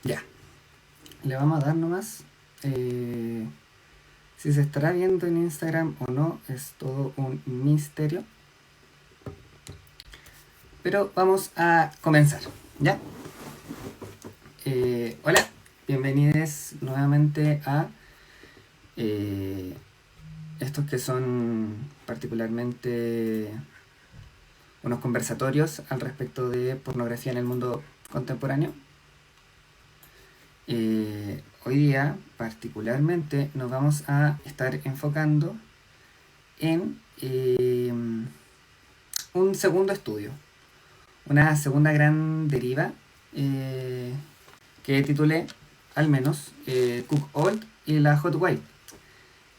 Ya, le vamos a dar nomás. Si se estará viendo en Instagram o no, es todo un misterio. Pero vamos a comenzar, ¿ya? Hola, bienvenidos nuevamente a estos que son particularmente unos conversatorios al respecto de pornografía en el mundo contemporáneo. Hoy día particularmente nos vamos a estar enfocando en un segundo estudio, una segunda gran deriva eh, que titulé al menos Cook Old y la Hot Wife,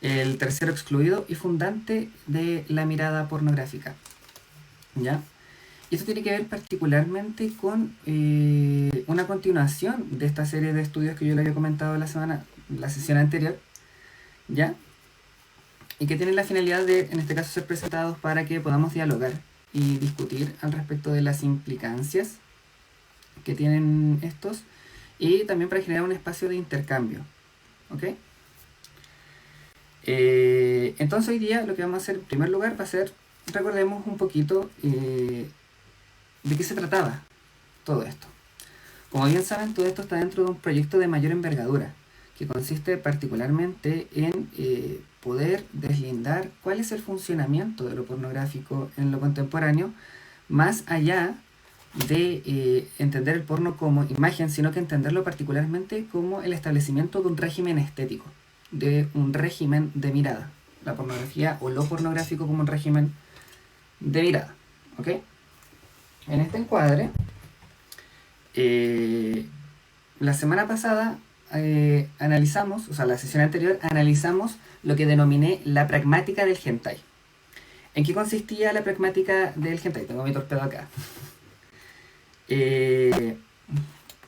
el tercero excluido y fundante de la mirada pornográfica. ¿Ya? Y esto tiene que ver particularmente con una continuación de esta serie de estudios que yo le había comentado la sesión anterior, ¿ya? Y que tienen la finalidad de, en este caso, ser presentados para que podamos dialogar y discutir al respecto de las implicancias que tienen estos y también para generar un espacio de intercambio, ¿ok? Entonces hoy día lo que vamos a hacer en primer lugar va a ser, recordemos un poquito de qué se trataba todo esto. Como bien saben, todo esto está dentro de un proyecto de mayor envergadura, que consiste particularmente en poder deslindar cuál es el funcionamiento de lo pornográfico en lo contemporáneo, más allá de entender el porno como imagen, sino que entenderlo particularmente como el establecimiento de un régimen estético, de un régimen de mirada. La pornografía o lo pornográfico como un régimen de mirada. ¿Ok? En este encuadre, la semana pasada analizamos, o sea, la sesión anterior analizamos lo que denominé la pragmática del hentai. ¿En qué consistía la pragmática del hentai? Tengo mi torpedo acá.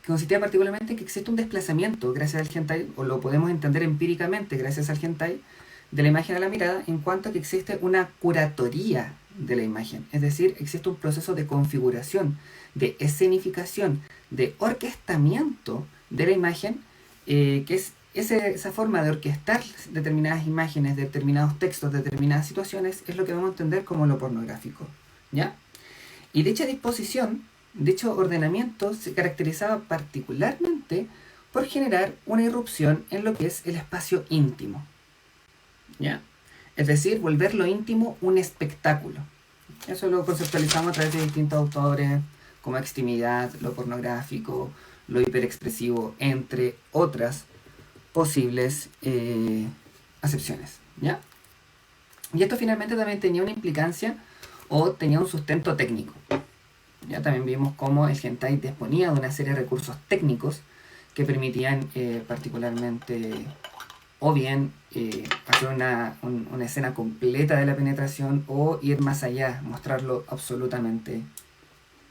Consistía particularmente en que existe un desplazamiento gracias al hentai, o lo podemos entender empíricamente gracias al hentai, de la imagen a la mirada, en cuanto a que existe una curatoría de la imagen. Es decir, existe un proceso de configuración, de escenificación, de orquestamiento de la imagen, que es esa forma de orquestar determinadas imágenes, determinados textos, determinadas situaciones, es lo que vamos a entender como lo pornográfico, ¿ya? Y dicha disposición, dicho ordenamiento, se caracterizaba particularmente por generar una irrupción en lo que es el espacio íntimo, ¿ya? Es decir, volver lo íntimo un espectáculo. Eso lo conceptualizamos a través de distintos autores, como extimidad, lo pornográfico, lo hiperexpresivo, entre otras posibles acepciones, ¿ya? Y esto finalmente también tenía una implicancia o tenía un sustento técnico. Ya también vimos cómo el hentai disponía de una serie de recursos técnicos que permitían particularmente o bien hacer una escena completa de la penetración o ir más allá, mostrarlo absolutamente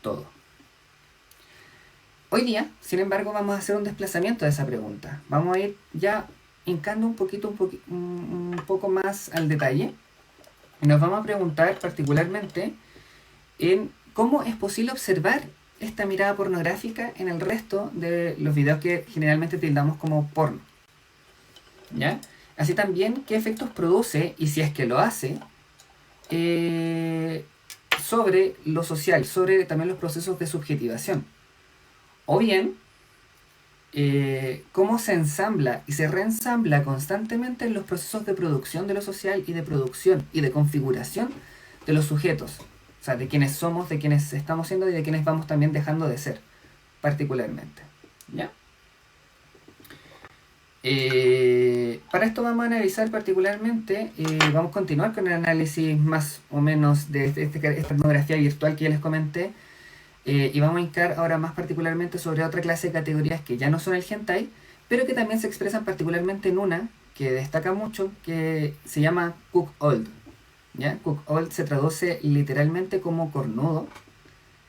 todo. Hoy día, sin embargo, vamos a hacer un desplazamiento de esa pregunta. Vamos a ir ya hincando un poco más al detalle. Y nos vamos a preguntar particularmente en cómo es posible observar esta mirada pornográfica en el resto de los videos que generalmente tildamos como porno. ¿Ya? Así también, qué efectos produce, y si es que lo hace, sobre lo social, sobre también los procesos de subjetivación. O bien, cómo se ensambla y se reensambla constantemente en los procesos de producción de lo social y de producción y de configuración de los sujetos. O sea, de quienes somos, de quienes estamos siendo y de quienes vamos también dejando de ser, particularmente. ¿Ya? Para esto vamos a analizar particularmente, vamos a continuar con el análisis más o menos de esta etnografía virtual que ya les comenté, y vamos a hincar ahora más particularmente sobre otra clase de categorías que ya no son el hentai, pero que también se expresan particularmente en una que destaca mucho, que se llama Cook Old. ¿Ya? Cook Old se traduce literalmente como cornudo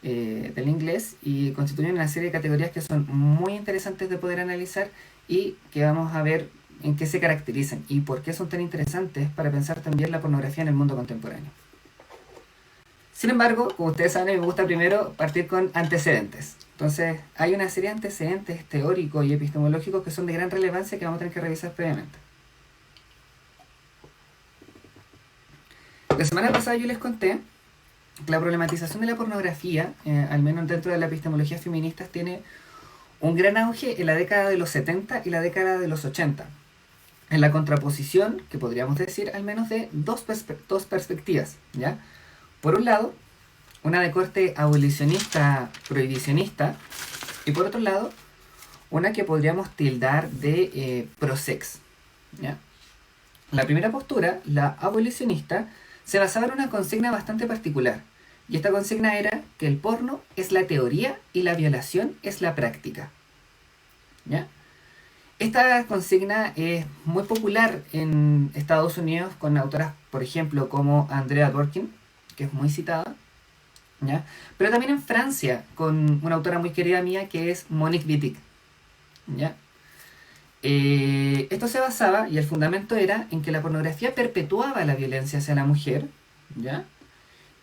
del inglés y constituyen una serie de categorías que son muy interesantes de poder analizar y que vamos a ver en qué se caracterizan y por qué son tan interesantes para pensar también la pornografía en el mundo contemporáneo. Sin embargo, como ustedes saben, me gusta primero partir con antecedentes. Entonces, hay una serie de antecedentes teóricos y epistemológicos que son de gran relevancia que vamos a tener que revisar previamente. La semana pasada yo les conté que la problematización de la pornografía, al menos dentro de la epistemología feminista, tiene un gran auge en la década de los 70 y la década de los 80. En la contraposición, que podríamos decir al menos de dos perspectivas, ¿ya? Por un lado, una de corte abolicionista, prohibicionista, y por otro lado, una que podríamos tildar de prosex, ¿ya? La primera postura, la abolicionista, se basaba en una consigna bastante particular, y esta consigna era que el porno es la teoría y la violación es la práctica, ¿ya? Esta consigna es muy popular en Estados Unidos con autoras, por ejemplo, como Andrea Dworkin, que es muy citada, ¿ya? Pero también en Francia, con una autora muy querida mía que es Monique Wittig, ¿ya? Esto se basaba, y el fundamento era, en que la pornografía perpetuaba la violencia hacia la mujer, ¿ya?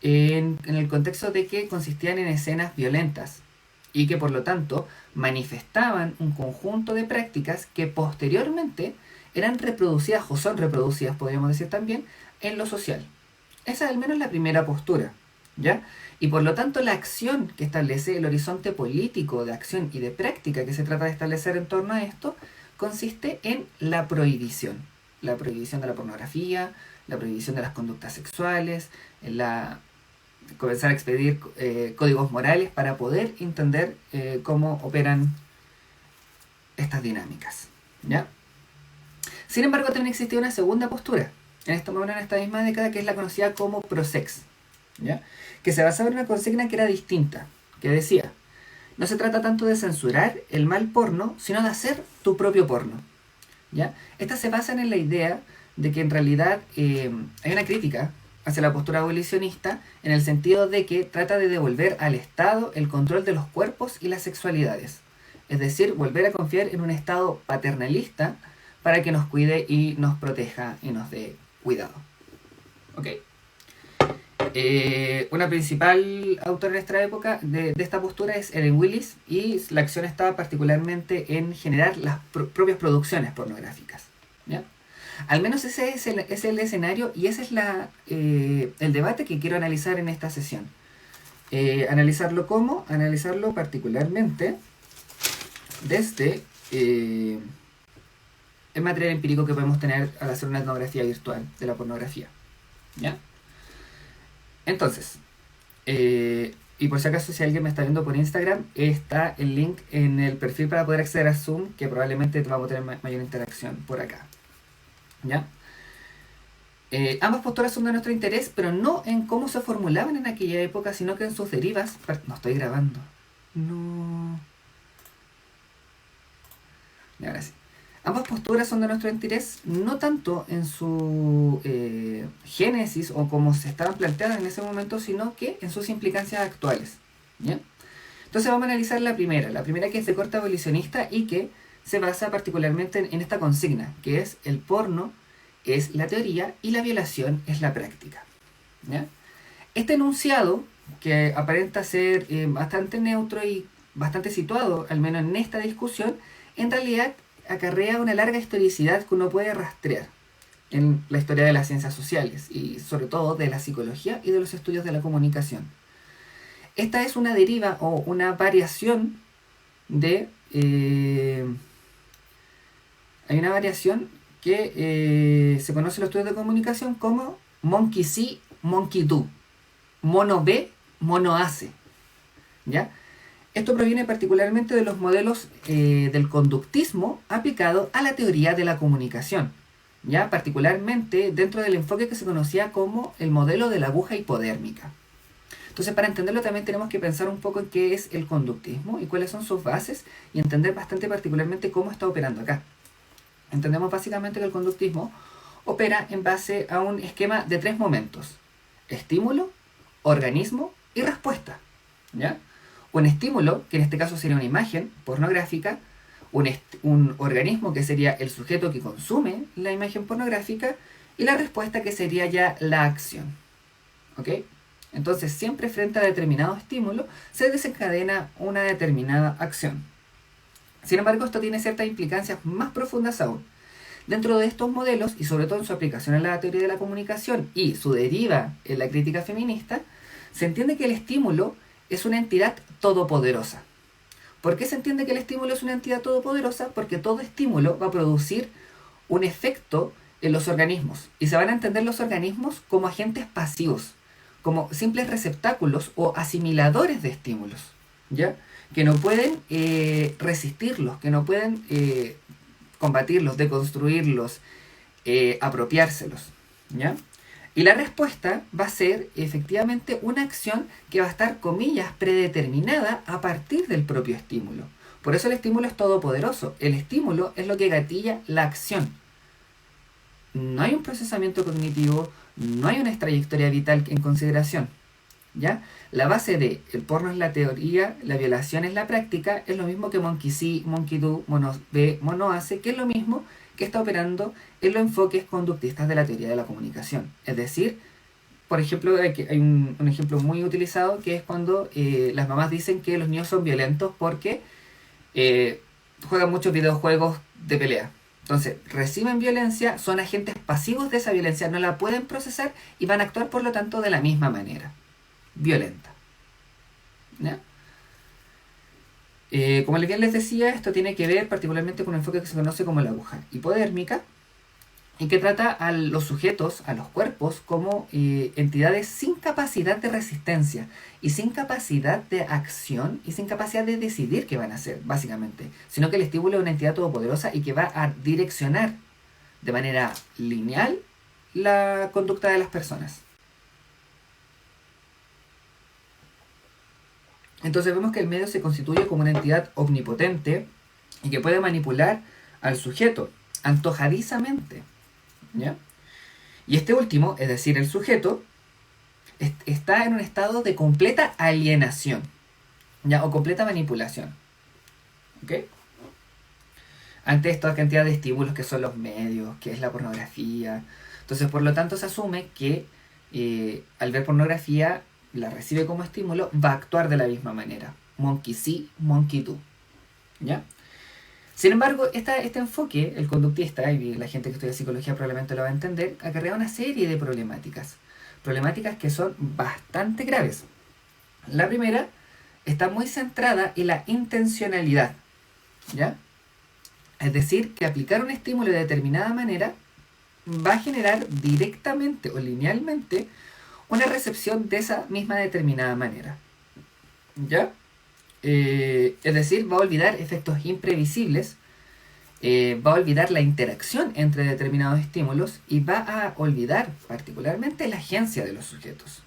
En el contexto de que consistían en escenas violentas y que por lo tanto manifestaban un conjunto de prácticas que posteriormente eran reproducidas o son reproducidas, podríamos decir también, en lo social. Esa es al menos la primera postura, ¿ya? Y por lo tanto la acción que establece el horizonte político de acción y de práctica que se trata de establecer en torno a esto consiste en la prohibición. La prohibición de la pornografía, la prohibición de las conductas sexuales, la comenzar a expedir códigos morales para poder entender cómo operan estas dinámicas, ¿ya? Sin embargo, también existía una segunda postura, en esta misma década, que es la conocida como prosex, ¿ya? Que se basaba en una consigna que era distinta, que decía: no se trata tanto de censurar el mal porno, sino de hacer tu propio porno, ¿ya? Estas se basan en la idea de que en realidad hay una crítica hacia la postura abolicionista en el sentido de que trata de devolver al Estado el control de los cuerpos y las sexualidades. Es decir, volver a confiar en un Estado paternalista para que nos cuide y nos proteja y nos dé cuidado. ¿Ok? Una principal autora en esta época de esta postura es Ellen Willis, y la acción estaba particularmente en generar las propias producciones pornográficas, ¿ya? Al menos ese es el escenario, y ese es el debate que quiero analizar en esta sesión. ¿Analizarlo cómo? Analizarlo particularmente desde el material empírico que podemos tener al hacer una etnografía virtual de la pornografía, ¿ya? Entonces, y por si acaso, si alguien me está viendo por Instagram, está el link en el perfil para poder acceder a Zoom, que probablemente vamos a tener mayor interacción por acá, ¿ya? Ambas posturas son de nuestro interés, pero no en cómo se formulaban en aquella época, sino que en sus derivas. No estoy grabando. No. Y ahora sí. Ambas posturas son de nuestro interés no tanto en su génesis o como se estaban planteadas en ese momento, sino que en sus implicancias actuales, ¿ya? Entonces vamos a analizar la primera que es de corte abolicionista y que se basa particularmente en esta consigna, que es: el porno es la teoría y la violación es la práctica, ¿ya? Este enunciado, que aparenta ser bastante neutro y bastante situado, al menos en esta discusión, en realidad acarrea una larga historicidad que uno puede rastrear en la historia de las ciencias sociales y sobre todo de la psicología y de los estudios de la comunicación. Esta es una deriva o una variación de... hay una variación que se conoce en los estudios de comunicación como monkey see, monkey do. Mono ve, mono hace, ¿ya? Esto proviene particularmente de los modelos del conductismo aplicado a la teoría de la comunicación, ¿ya? Particularmente dentro del enfoque que se conocía como el modelo de la aguja hipodérmica. Entonces, para entenderlo también tenemos que pensar un poco en qué es el conductismo y cuáles son sus bases, y entender bastante particularmente cómo está operando acá. Entendemos básicamente que el conductismo opera en base a un esquema de 3 momentos: estímulo, organismo y respuesta, ¿ya? Un estímulo, que en este caso sería una imagen pornográfica, un organismo, que sería el sujeto que consume la imagen pornográfica, y la respuesta, que sería ya la acción, ¿ok? Entonces, siempre frente a determinado estímulo se desencadena una determinada acción. Sin embargo, esto tiene ciertas implicancias más profundas aún. Dentro de estos modelos, y sobre todo en su aplicación en la teoría de la comunicación y su deriva en la crítica feminista, se entiende que el estímulo es una entidad todopoderosa. ¿Por qué se entiende que el estímulo es una entidad todopoderosa? Porque todo estímulo va a producir un efecto en los organismos. Y se van a entender los organismos como agentes pasivos, como simples receptáculos o asimiladores de estímulos, ¿ya? Que no pueden resistirlos, que no pueden combatirlos, deconstruirlos, apropiárselos, ¿ya? Y la respuesta va a ser efectivamente una acción que va a estar, comillas, predeterminada a partir del propio estímulo. Por eso el estímulo es todopoderoso. El estímulo es lo que gatilla la acción. No hay un procesamiento cognitivo, no hay una trayectoria vital en consideración, ¿ya? La base de el porno es la teoría, la violación es la práctica, es lo mismo que Monkey See, Monkey Do, Mono Ve, Mono Hace, que es lo mismo que está operando en los enfoques conductistas de la teoría de la comunicación. Es decir, por ejemplo, hay un ejemplo muy utilizado que es cuando las mamás dicen que los niños son violentos porque juegan muchos videojuegos de pelea. Entonces, reciben violencia, son agentes pasivos de esa violencia, no la pueden procesar y van a actuar, por lo tanto, de la misma manera, violenta. ¿Ya? Como bien les decía, esto tiene que ver particularmente con un enfoque que se conoce como la aguja hipodérmica y que trata a los sujetos, a los cuerpos, como entidades sin capacidad de resistencia y sin capacidad de acción y sin capacidad de decidir qué van a hacer, básicamente, sino que el estímulo es una entidad todopoderosa y que va a direccionar de manera lineal la conducta de las personas. Entonces vemos que el medio se constituye como una entidad omnipotente y que puede manipular al sujeto antojadizamente, ¿ya? Y este último, es decir, el sujeto, está en un estado de completa alienación, ¿ya? O completa manipulación, ¿ok? Ante esta cantidad de estímulos que son los medios, que es la pornografía. Entonces, por lo tanto, se asume que al ver pornografía, la recibe como estímulo, va a actuar de la misma manera. Monkey see, monkey do, ¿ya? Sin embargo, este enfoque, el conductista, y la gente que estudia psicología probablemente lo va a entender, acarrea una serie de problemáticas. Problemáticas que son bastante graves. La primera está muy centrada en la intencionalidad, ¿ya? Es decir, que aplicar un estímulo de determinada manera va a generar directamente o linealmente una recepción de esa misma determinada manera, ¿ya? Es decir, va a olvidar efectos imprevisibles, va a olvidar la interacción entre determinados estímulos y va a olvidar particularmente la agencia de los sujetos.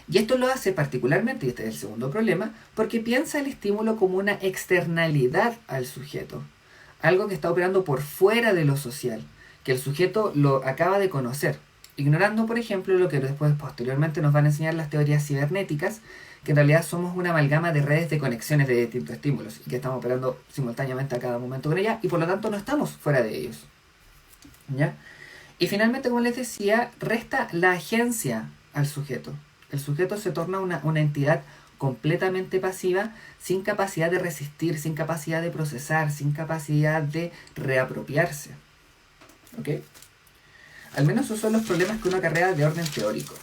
Y esto lo hace particularmente, y este es el segundo problema, porque piensa el estímulo como una externalidad al sujeto, algo que está operando por fuera de lo social, que el sujeto lo acaba de conocer, ignorando, por ejemplo, lo que después posteriormente nos van a enseñar las teorías cibernéticas, que en realidad somos una amalgama de redes de conexiones de distintos estímulos y que estamos operando simultáneamente a cada momento con ella y por lo tanto no estamos fuera de ellos, ¿ya? Y finalmente, como les decía, resta la agencia al sujeto. El sujeto se torna una entidad completamente pasiva, sin capacidad de resistir, sin capacidad de procesar, sin capacidad de reapropiarse, ¿ok? Al menos esos son los problemas que uno acarrea de orden teórico.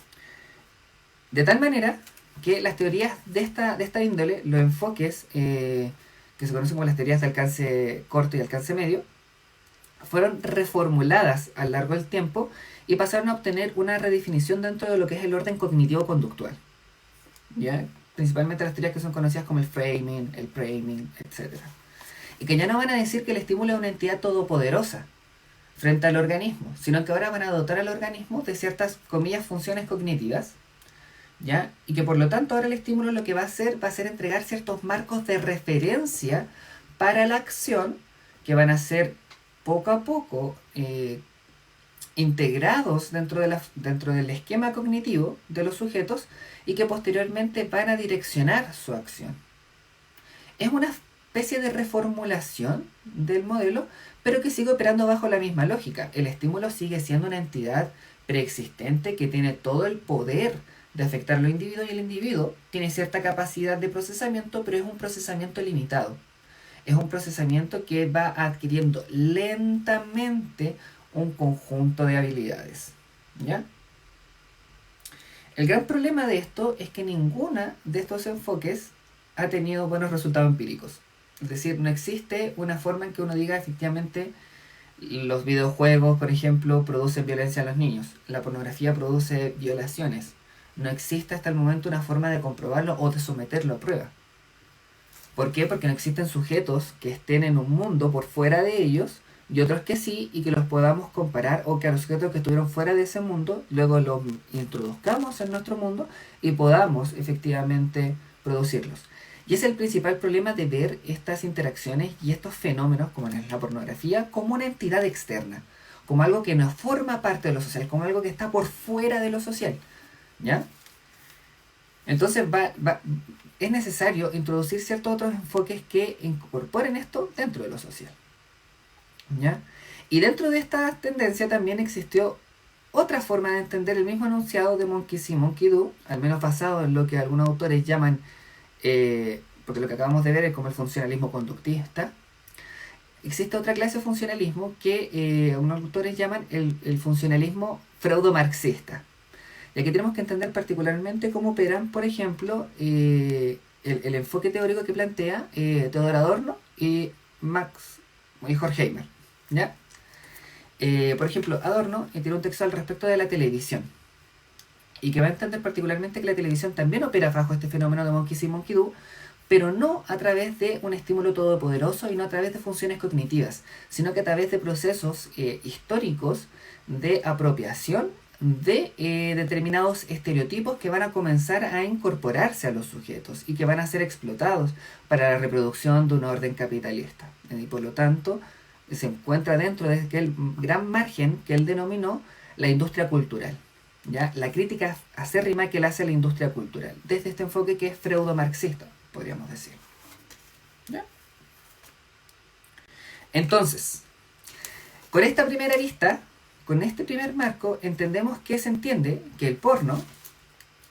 De tal manera que las teorías de esta índole, los enfoques que se conocen como las teorías de alcance corto y alcance medio, fueron reformuladas a lo largo del tiempo y pasaron a obtener una redefinición dentro de lo que es el orden cognitivo-conductual, ¿ya? Principalmente las teorías que son conocidas como el framing, el priming, etc. Y que ya no van a decir que el estímulo es una entidad todopoderosa frente al organismo, sino que ahora van a dotar al organismo de ciertas, comillas, funciones cognitivas, ¿ya? Y que por lo tanto ahora el estímulo lo que va a ser entregar ciertos marcos de referencia para la acción que van a ser poco a poco integrados dentro del esquema cognitivo de los sujetos y que posteriormente van a direccionar su acción. Es una especie de reformulación del modelo, pero que sigue operando bajo la misma lógica. El estímulo sigue siendo una entidad preexistente que tiene todo el poder de afectar a los individuos, y el individuo tiene cierta capacidad de procesamiento, pero es un procesamiento limitado. Es un procesamiento que va adquiriendo lentamente un conjunto de habilidades. ¿Ya? El gran problema de esto es que ninguna de estos enfoques ha tenido buenos resultados empíricos. Es decir, no existe una forma en que uno diga efectivamente los videojuegos, por ejemplo, producen violencia a los niños. La pornografía produce violaciones. No existe hasta el momento una forma de comprobarlo o de someterlo a prueba. ¿Por qué? Porque no existen sujetos que estén en un mundo por fuera de ellos y otros que sí, y que los podamos comparar, o que a los sujetos que estuvieron fuera de ese mundo luego los introduzcamos en nuestro mundo y podamos efectivamente producirlos. Y es el principal problema de ver estas interacciones y estos fenómenos, como en la pornografía, como una entidad externa, como algo que no forma parte de lo social, como algo que está por fuera de lo social. ¿Ya? Entonces es necesario introducir ciertos otros enfoques que incorporen esto dentro de lo social. ¿Ya? Y dentro de esta tendencia también existió otra forma de entender el mismo enunciado de Monkey See, Monkey Do, al menos basado en lo que algunos autores llaman, porque lo que acabamos de ver es como el funcionalismo conductista. Existe otra clase de funcionalismo que algunos autores llaman el funcionalismo freudo-marxista. Y aquí tenemos que entender particularmente cómo operan, por ejemplo, el enfoque teórico que plantea Theodor Adorno y Max y Horkheimer. ¿Ya? Por ejemplo, Adorno tiene un texto al respecto de la televisión, y que va a entender particularmente que la televisión también opera bajo este fenómeno de Monkey See, Monkey Do, pero no a través de un estímulo todopoderoso y no a través de funciones cognitivas, sino que a través de procesos históricos de apropiación de determinados estereotipos que van a comenzar a incorporarse a los sujetos y que van a ser explotados para la reproducción de un orden capitalista. Y por lo tanto, se encuentra dentro de aquel gran margen que él denominó la industria cultural. ¿Ya? La crítica acérrima que él hace a la industria cultural, desde este enfoque que es freudo-marxista, podríamos decir. ¿Ya? Entonces, con esta primera vista, con este primer marco, entendemos que se entiende que el porno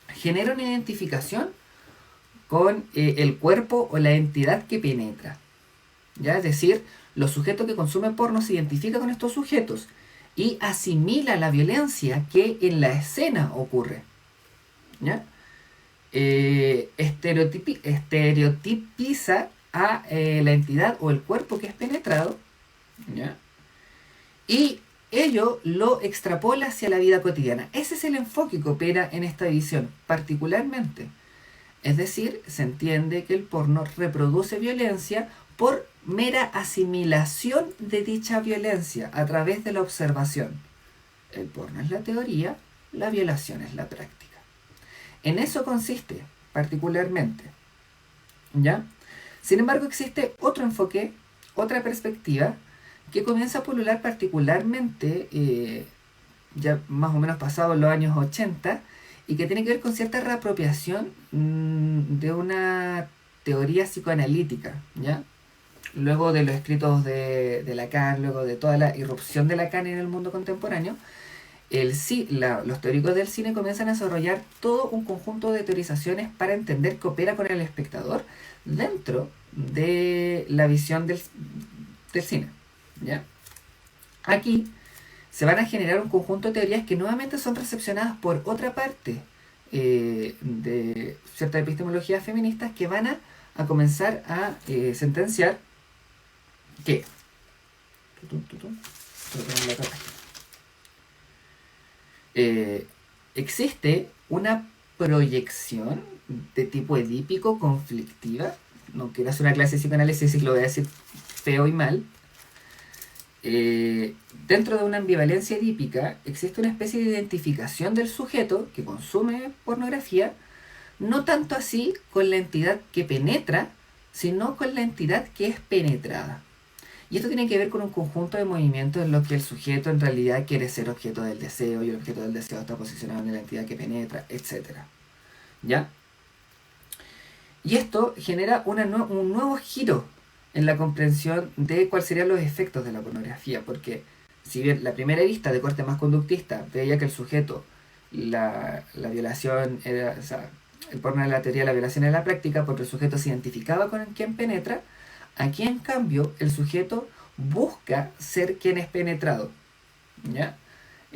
genera una identificación con el cuerpo o la entidad que penetra. ¿Ya? Es decir, los sujetos que consumen porno se identifican con estos sujetos y asimila la violencia que en la escena ocurre. ¿Ya? Estereotipiza a la entidad o el cuerpo que es penetrado, ¿ya? Y ello lo extrapola hacia la vida cotidiana. Ese es el enfoque que opera en esta visión, particularmente. Es decir, se entiende que el porno reproduce violencia por mera asimilación de dicha violencia a través de la observación. El porno es la teoría, la violación es la práctica. En eso consiste, particularmente. ¿Ya? Sin embargo, existe otro enfoque, otra perspectiva, que comienza a pulular particularmente, ya más o menos pasados los años 80, y que tiene que ver con cierta reapropiación de una teoría psicoanalítica, ¿ya? Luego de los escritos de Lacan, luego de toda la irrupción de Lacan en el mundo contemporáneo, los teóricos del cine comienzan a desarrollar todo un conjunto de teorizaciones para entender que opera con el espectador dentro de la visión del cine. ¿Ya? Aquí se van a generar un conjunto de teorías que nuevamente son recepcionadas por otra parte de ciertas epistemologías feministas que van a comenzar a sentenciar que existe una proyección de tipo edípico conflictiva. No quiero hacer una clase de psicoanálisis y lo voy a decir feo y mal. Dentro de una ambivalencia edípica existe una especie de identificación del sujeto que consume pornografía, no tanto así con la entidad que penetra, sino con la entidad que es penetrada. Y esto tiene que ver con un conjunto de movimientos en los que el sujeto en realidad quiere ser objeto del deseo y el objeto del deseo está posicionado en la entidad que penetra, etc. ¿Ya? Y esto genera un nuevo giro en la comprensión de cuáles serían los efectos de la pornografía, porque si bien la primera vista de corte más conductista veía que el sujeto la violación era, o sea, el porno era la teoría, la violación era la práctica, porque el sujeto se identificaba con quien penetra. Aquí, en cambio, el sujeto busca ser quien es penetrado, ¿ya?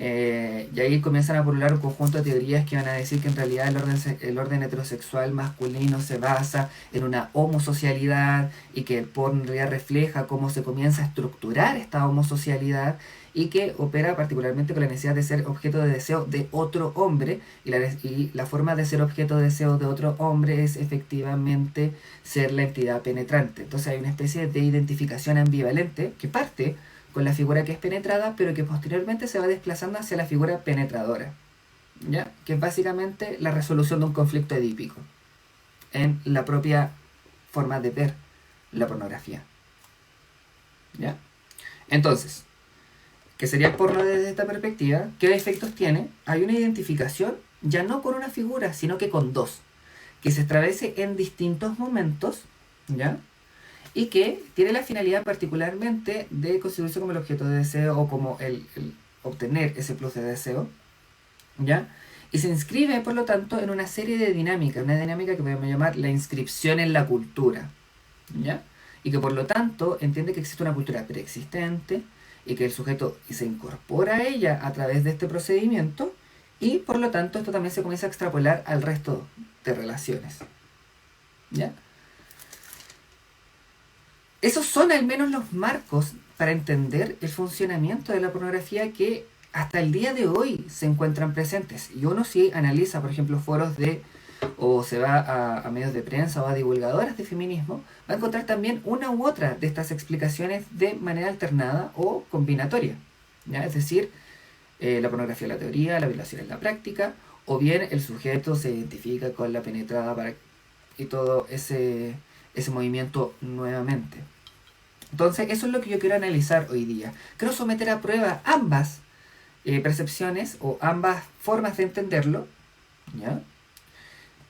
Y ahí comienzan a pulular un conjunto de teorías que van a decir que en realidad el orden heterosexual masculino se basa en una homosocialidad y que el porno en realidad refleja cómo se comienza a estructurar esta homosocialidad y que opera particularmente con la necesidad de ser objeto de deseo de otro hombre, y la forma de ser objeto de deseo de otro hombre es efectivamente ser la entidad penetrante. Entonces hay una especie de identificación ambivalente que parte con la figura que es penetrada, pero que posteriormente se va desplazando hacia la figura penetradora, ¿ya? Que es básicamente la resolución de un conflicto edípico en la propia forma de ver la pornografía, ¿ya? Entonces, ¿qué sería el porno desde esta perspectiva? ¿Qué efectos tiene? Hay una identificación ya no con una figura, sino que con dos, que se establece en distintos momentos, ¿ya? Y que tiene la finalidad particularmente de constituirse como el objeto de deseo o como el obtener ese plus de deseo, ¿ya? Y se inscribe, por lo tanto, en una serie de dinámicas, una dinámica que podemos llamar la inscripción en la cultura, ¿ya? Y que por lo tanto entiende que existe una cultura preexistente y que el sujeto se incorpora a ella a través de este procedimiento, y por lo tanto esto también se comienza a extrapolar al resto de relaciones, ¿ya? Esos son al menos los marcos para entender el funcionamiento de la pornografía que hasta el día de hoy se encuentran presentes. Y uno, si analiza, por ejemplo, foros o se va a medios de prensa o a divulgadoras de feminismo, va a encontrar también una u otra de estas explicaciones de manera alternada o combinatoria, ¿ya? Es decir, la pornografía en la teoría, la violación en la práctica, o bien el sujeto se identifica con la penetrada y todo ese movimiento nuevamente. Entonces, eso es lo que yo quiero analizar hoy día. Quiero someter a prueba ambas percepciones o ambas formas de entenderlo, ¿ya?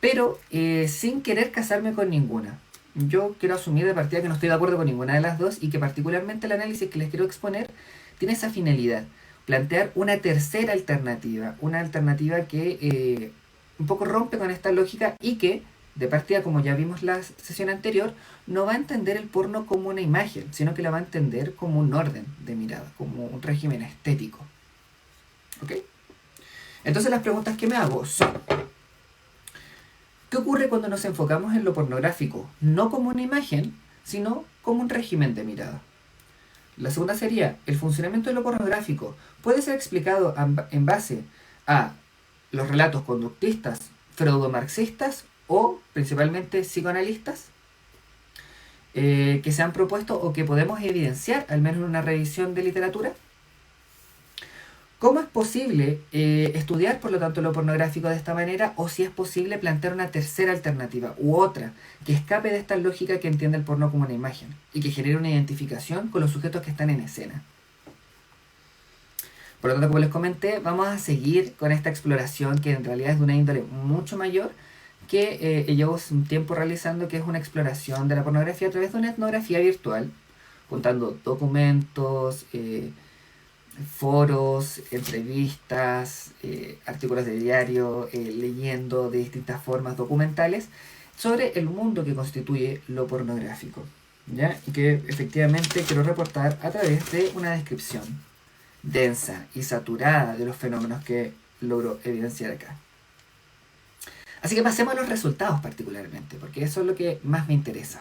Pero sin querer casarme con ninguna. Yo quiero asumir de partida que no estoy de acuerdo con ninguna de las dos y que particularmente el análisis que les quiero exponer tiene esa finalidad: plantear una tercera alternativa, una alternativa que un poco rompe con esta lógica y que, de partida, como ya vimos la sesión anterior, no va a entender el porno como una imagen, sino que la va a entender como un orden de mirada, como un régimen estético. ¿Ok? Entonces las preguntas que me hago son: ¿qué ocurre cuando nos enfocamos en lo pornográfico no como una imagen, sino como un régimen de mirada? La segunda sería: ¿el funcionamiento de lo pornográfico puede ser explicado en base a los relatos conductistas, freudomarxistas o principalmente psicoanalistas que se han propuesto o que podemos evidenciar, al menos en una revisión de literatura? ¿Cómo es posible estudiar, por lo tanto, lo pornográfico de esta manera? O si es posible plantear una tercera alternativa u otra que escape de esta lógica que entiende el porno como una imagen y que genere una identificación con los sujetos que están en escena. Por lo tanto, como les comenté, vamos a seguir con esta exploración que en realidad es de una índole mucho mayor, que llevo un tiempo realizando, que es una exploración de la pornografía a través de una etnografía virtual, juntando documentos, foros, entrevistas, artículos de diario, leyendo de distintas formas documentales sobre el mundo que constituye lo pornográfico, ¿ya? Y que efectivamente quiero reportar a través de una descripción densa y saturada de los fenómenos que logro evidenciar acá. Así que pasemos a los resultados particularmente, porque eso es lo que más me interesa.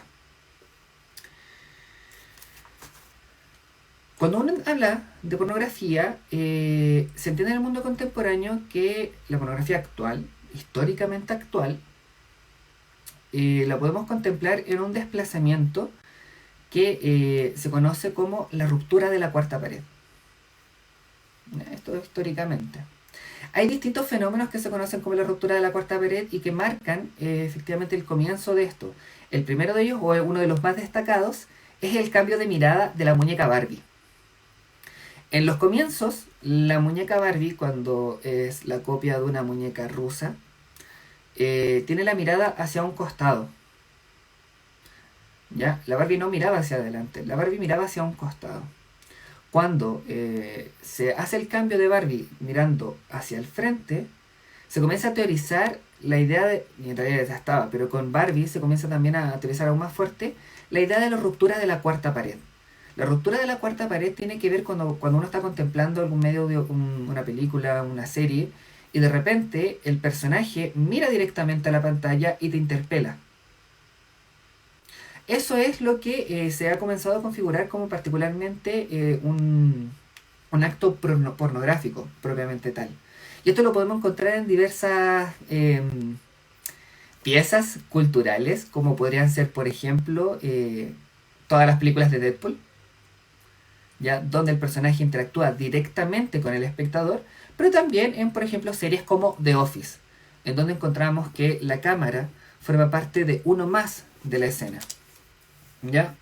Cuando uno habla de pornografía, se entiende en el mundo contemporáneo que la pornografía actual, históricamente actual, la podemos contemplar en un desplazamiento que se conoce como la ruptura de la cuarta pared. Esto históricamente. Hay distintos fenómenos que se conocen como la ruptura de la cuarta pared y que marcan efectivamente el comienzo de esto. El primero de ellos, o uno de los más destacados, es el cambio de mirada de la muñeca Barbie. En los comienzos, la muñeca Barbie, cuando es la copia de una muñeca rusa, tiene la mirada hacia un costado, ¿ya? La Barbie no miraba hacia adelante, la Barbie miraba hacia un costado. Cuando se hace el cambio de Barbie mirando hacia el frente, Se comienza a teorizar la idea de, y en realidad ya estaba, pero con Barbie se comienza también a teorizar aún más fuerte, la idea de la ruptura de la cuarta pared. La ruptura de la cuarta pared tiene que ver cuando uno está contemplando algún medio de una película, una serie, y de repente el personaje mira directamente a la pantalla y te interpela. Eso es lo que se ha comenzado a configurar como particularmente un acto pornográfico, propiamente tal. Y esto lo podemos encontrar en diversas piezas culturales, como podrían ser, por ejemplo, todas las películas de Deadpool, ¿ya? Donde el personaje interactúa directamente con el espectador, pero también en, por ejemplo, series como The Office, en donde encontramos que la cámara forma parte de uno más de la escena, ¿ya?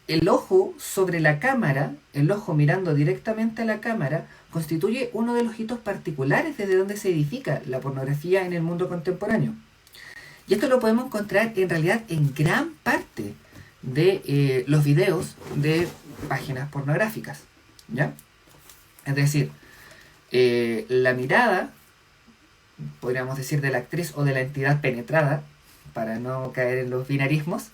El ojo sobre la cámara, el ojo mirando directamente a la cámara, constituye uno de los hitos particulares desde donde se edifica la pornografía en el mundo contemporáneo. Y esto lo podemos encontrar en realidad en gran parte de los videos de páginas pornográficas, ¿ya? Es decir, la mirada, podríamos decir, de la actriz o de la entidad penetrada, para no caer en los binarismos,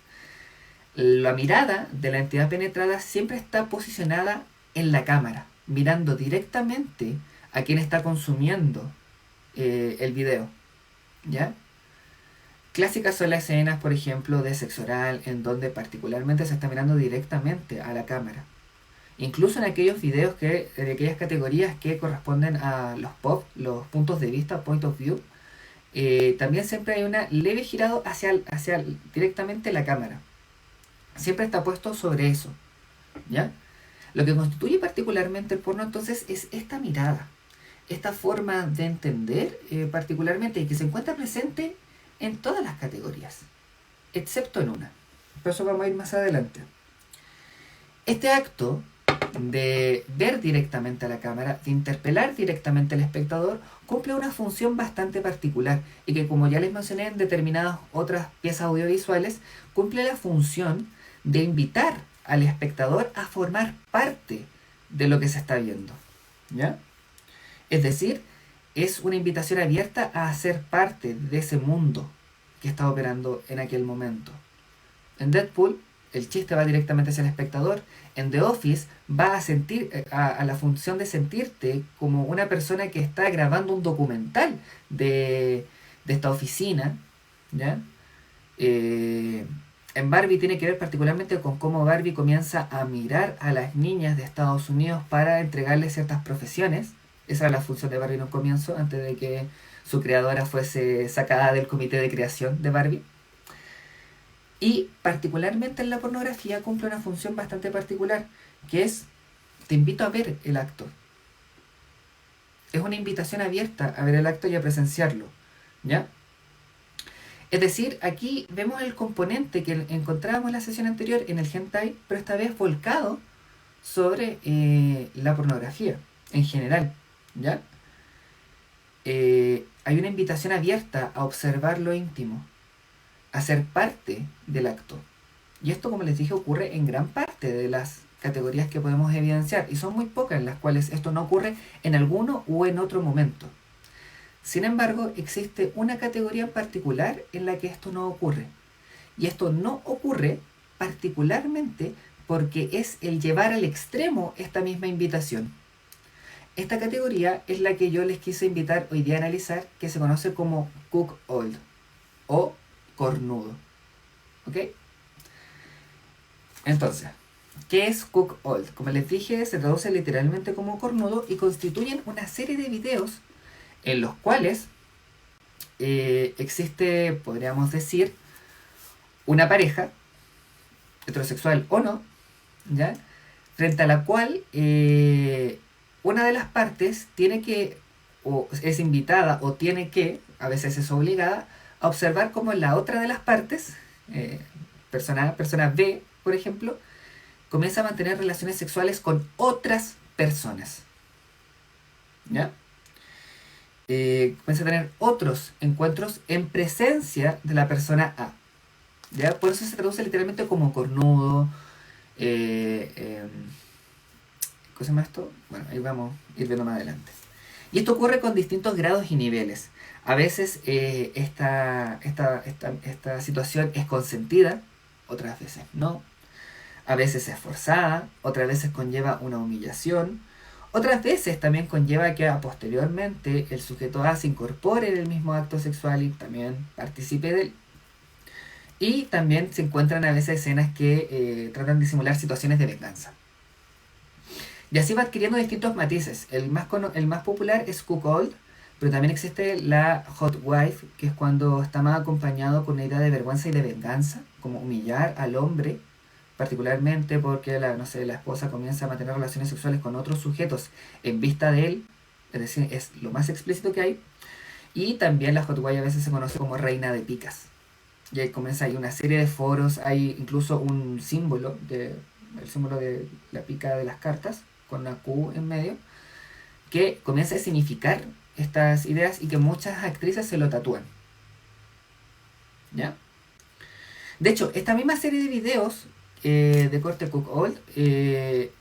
la mirada de la entidad penetrada siempre está posicionada en la cámara, mirando directamente a quien está consumiendo el video, ¿ya? Clásicas son las escenas, por ejemplo, de sexo oral, en donde particularmente se está mirando directamente a la cámara. Incluso en aquellos videos de aquellas categorías que corresponden a los POV, los puntos de vista, point of view, también siempre hay una leve girado hacia directamente la cámara. Siempre está puesto sobre eso, ¿ya? Lo que constituye particularmente el porno entonces es esta mirada, esta forma de entender particularmente y que se encuentra presente en todas las categorías, excepto en una. Por eso vamos a ir más adelante. Este acto de ver directamente a la cámara, de interpelar directamente al espectador, cumple una función bastante particular y que, como ya les mencioné en determinadas otras piezas audiovisuales, cumple la función de invitar al espectador a formar parte de lo que se está viendo, ¿ya? Es decir, es una invitación abierta a ser parte de ese mundo que está operando en aquel momento. En Deadpool, el chiste va directamente hacia el espectador. En The Office va a la función de sentirte como una persona que está grabando un documental de esta oficina, ¿ya? En Barbie tiene que ver particularmente con cómo Barbie comienza a mirar a las niñas de Estados Unidos para entregarles ciertas profesiones. Esa era la función de Barbie en un comienzo, antes de que su creadora fuese sacada del comité de creación de Barbie. Y particularmente en la pornografía cumple una función bastante particular, que es, te invito a ver el acto. Es una invitación abierta a ver el acto y a presenciarlo, ¿ya? Es decir, aquí vemos el componente que encontrábamos en la sesión anterior en el hentai, pero esta vez volcado sobre la pornografía en general, ¿ya? Hay una invitación abierta a observar lo íntimo, a ser parte del acto. Y esto, como les dije, ocurre en gran parte de las categorías que podemos evidenciar, y son muy pocas en las cuales esto no ocurre en alguno o en otro momento. Sin embargo, existe una categoría en particular en la que esto no ocurre. Y esto no ocurre particularmente porque es el llevar al extremo esta misma invitación. Esta categoría es la que yo les quise invitar hoy día a analizar, que se conoce como Cook Old o cornudo. ¿Ok? Entonces, ¿qué es Cook Old? Como les dije, se traduce literalmente como cornudo y constituyen una serie de videos en los cuales existe, podríamos decir, una pareja, heterosexual o no, ¿ya? Frente a la cual una de las partes tiene que, o es invitada, o tiene que, a veces es obligada, a observar cómo la otra de las partes, persona B, por ejemplo, comienza a mantener relaciones sexuales con otras personas, ¿ya? Comienza a tener otros encuentros en presencia de la persona A, ¿ya? Por eso se traduce literalmente como cornudo. ¿Cómo se llama esto? Bueno, ahí vamos a ir viendo más adelante. Y esto ocurre con distintos grados y niveles. A veces esta situación es consentida, otras veces no. A veces es forzada, otras veces conlleva una humillación. Otras veces también conlleva que posteriormente el sujeto A se incorpore en el mismo acto sexual y también participe de él. Y también se encuentran a veces escenas que tratan de simular situaciones de venganza. Y así va adquiriendo distintos matices. El más popular es cuckold, pero también existe la hot wife, que es cuando está más acompañado con una idea de vergüenza y de venganza, como humillar al hombre, particularmente porque la esposa comienza a mantener relaciones sexuales con otros sujetos en vista de él, es decir, es lo más explícito que hay. Y también la hot wife a veces se conoce como reina de picas. Y ahí comienza, hay una serie de foros, hay incluso un símbolo, el símbolo de la pica de las cartas, con una Q en medio, que comienza a significar estas ideas y que muchas actrices se lo tatúan. ¿Ya? De hecho, esta misma serie de videos de corte cuckold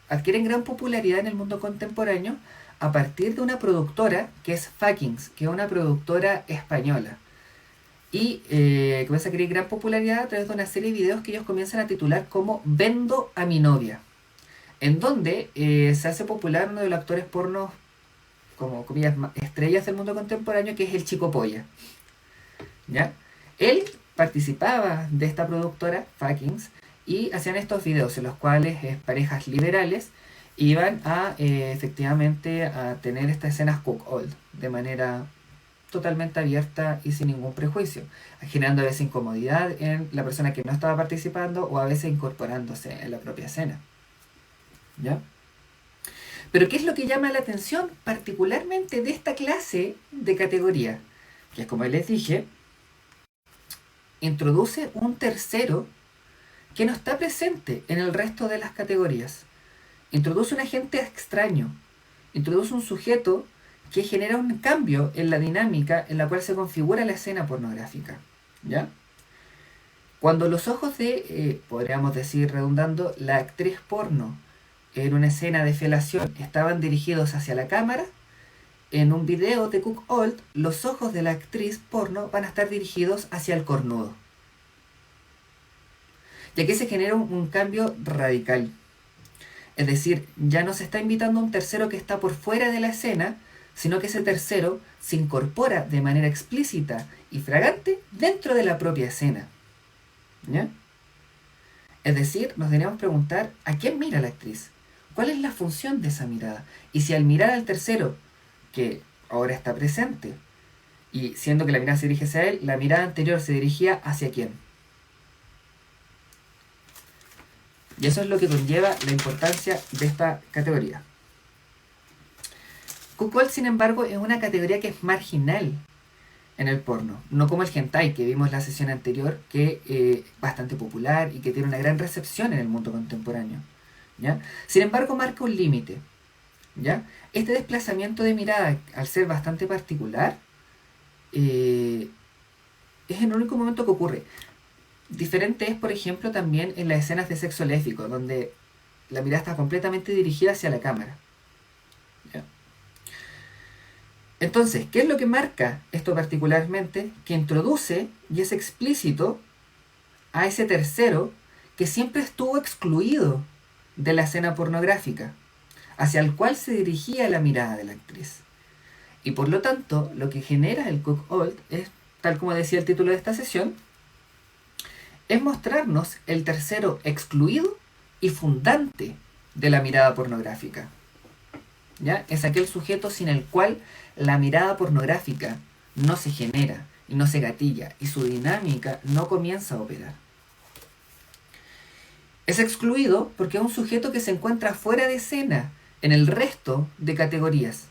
adquieren gran popularidad en el mundo contemporáneo a partir de una productora que es Fuckings, que es una productora española. Y comienza a adquirir gran popularidad a través de una serie de videos que ellos comienzan a titular como Vendo a mi novia, en donde se hace popular uno de los actores porno, como comillas, estrellas del mundo contemporáneo, que es el Chico Polla. ¿Ya? Él participaba de esta productora, Fuckings, y hacían estos videos en los cuales parejas liberales iban a efectivamente a tener estas escenas cuckold de manera totalmente abierta y sin ningún prejuicio, generando a veces incomodidad en la persona que no estaba participando o a veces incorporándose en la propia escena. ¿Ya? Pero ¿qué es lo que llama la atención particularmente de esta clase de categoría? Que es, como les dije, introduce un tercero que no está presente en el resto de las categorías. Introduce un agente extraño, introduce un sujeto que genera un cambio en la dinámica en la cual se configura la escena pornográfica. ¿Ya? Cuando los ojos de, podríamos decir redundando, la actriz porno en una escena de felación estaban dirigidos hacia la cámara, en un video de cuckold los ojos de la actriz porno van a estar dirigidos hacia el cornudo. Y aquí se genera un cambio radical. Es decir, ya no se está invitando a un tercero que está por fuera de la escena, sino que ese tercero se incorpora de manera explícita y fragante dentro de la propia escena. ¿Ya? Es decir, nos deberíamos preguntar a quién mira la actriz, cuál es la función de esa mirada, y si al mirar al tercero, que ahora está presente, y siendo que la mirada se dirige hacia él, la mirada anterior se dirigía hacia quién. Y eso es lo que conlleva la importancia de esta categoría. Cuckold, sin embargo, es una categoría que es marginal en el porno, no como el hentai que vimos en la sesión anterior, que es bastante popular y que tiene una gran recepción en el mundo contemporáneo. ¿Ya? Sin embargo, marca un límite. ¿Ya? Este desplazamiento de mirada, al ser bastante particular, es el único momento que ocurre. Diferente es, por ejemplo, también en las escenas de sexo lésbico, donde la mirada está completamente dirigida hacia la cámara. ¿Ya? Entonces, ¿qué es lo que marca esto particularmente? Que introduce y es explícito a ese tercero que siempre estuvo excluido de la escena pornográfica, hacia el cual se dirigía la mirada de la actriz. Y por lo tanto, lo que genera el cuckold es, tal como decía el título de esta sesión, es mostrarnos el tercero excluido y fundante de la mirada pornográfica. ¿Ya? Es aquel sujeto sin el cual la mirada pornográfica no se genera y no se gatilla y su dinámica no comienza a operar. Es excluido porque es un sujeto que se encuentra fuera de escena en el resto de categorías.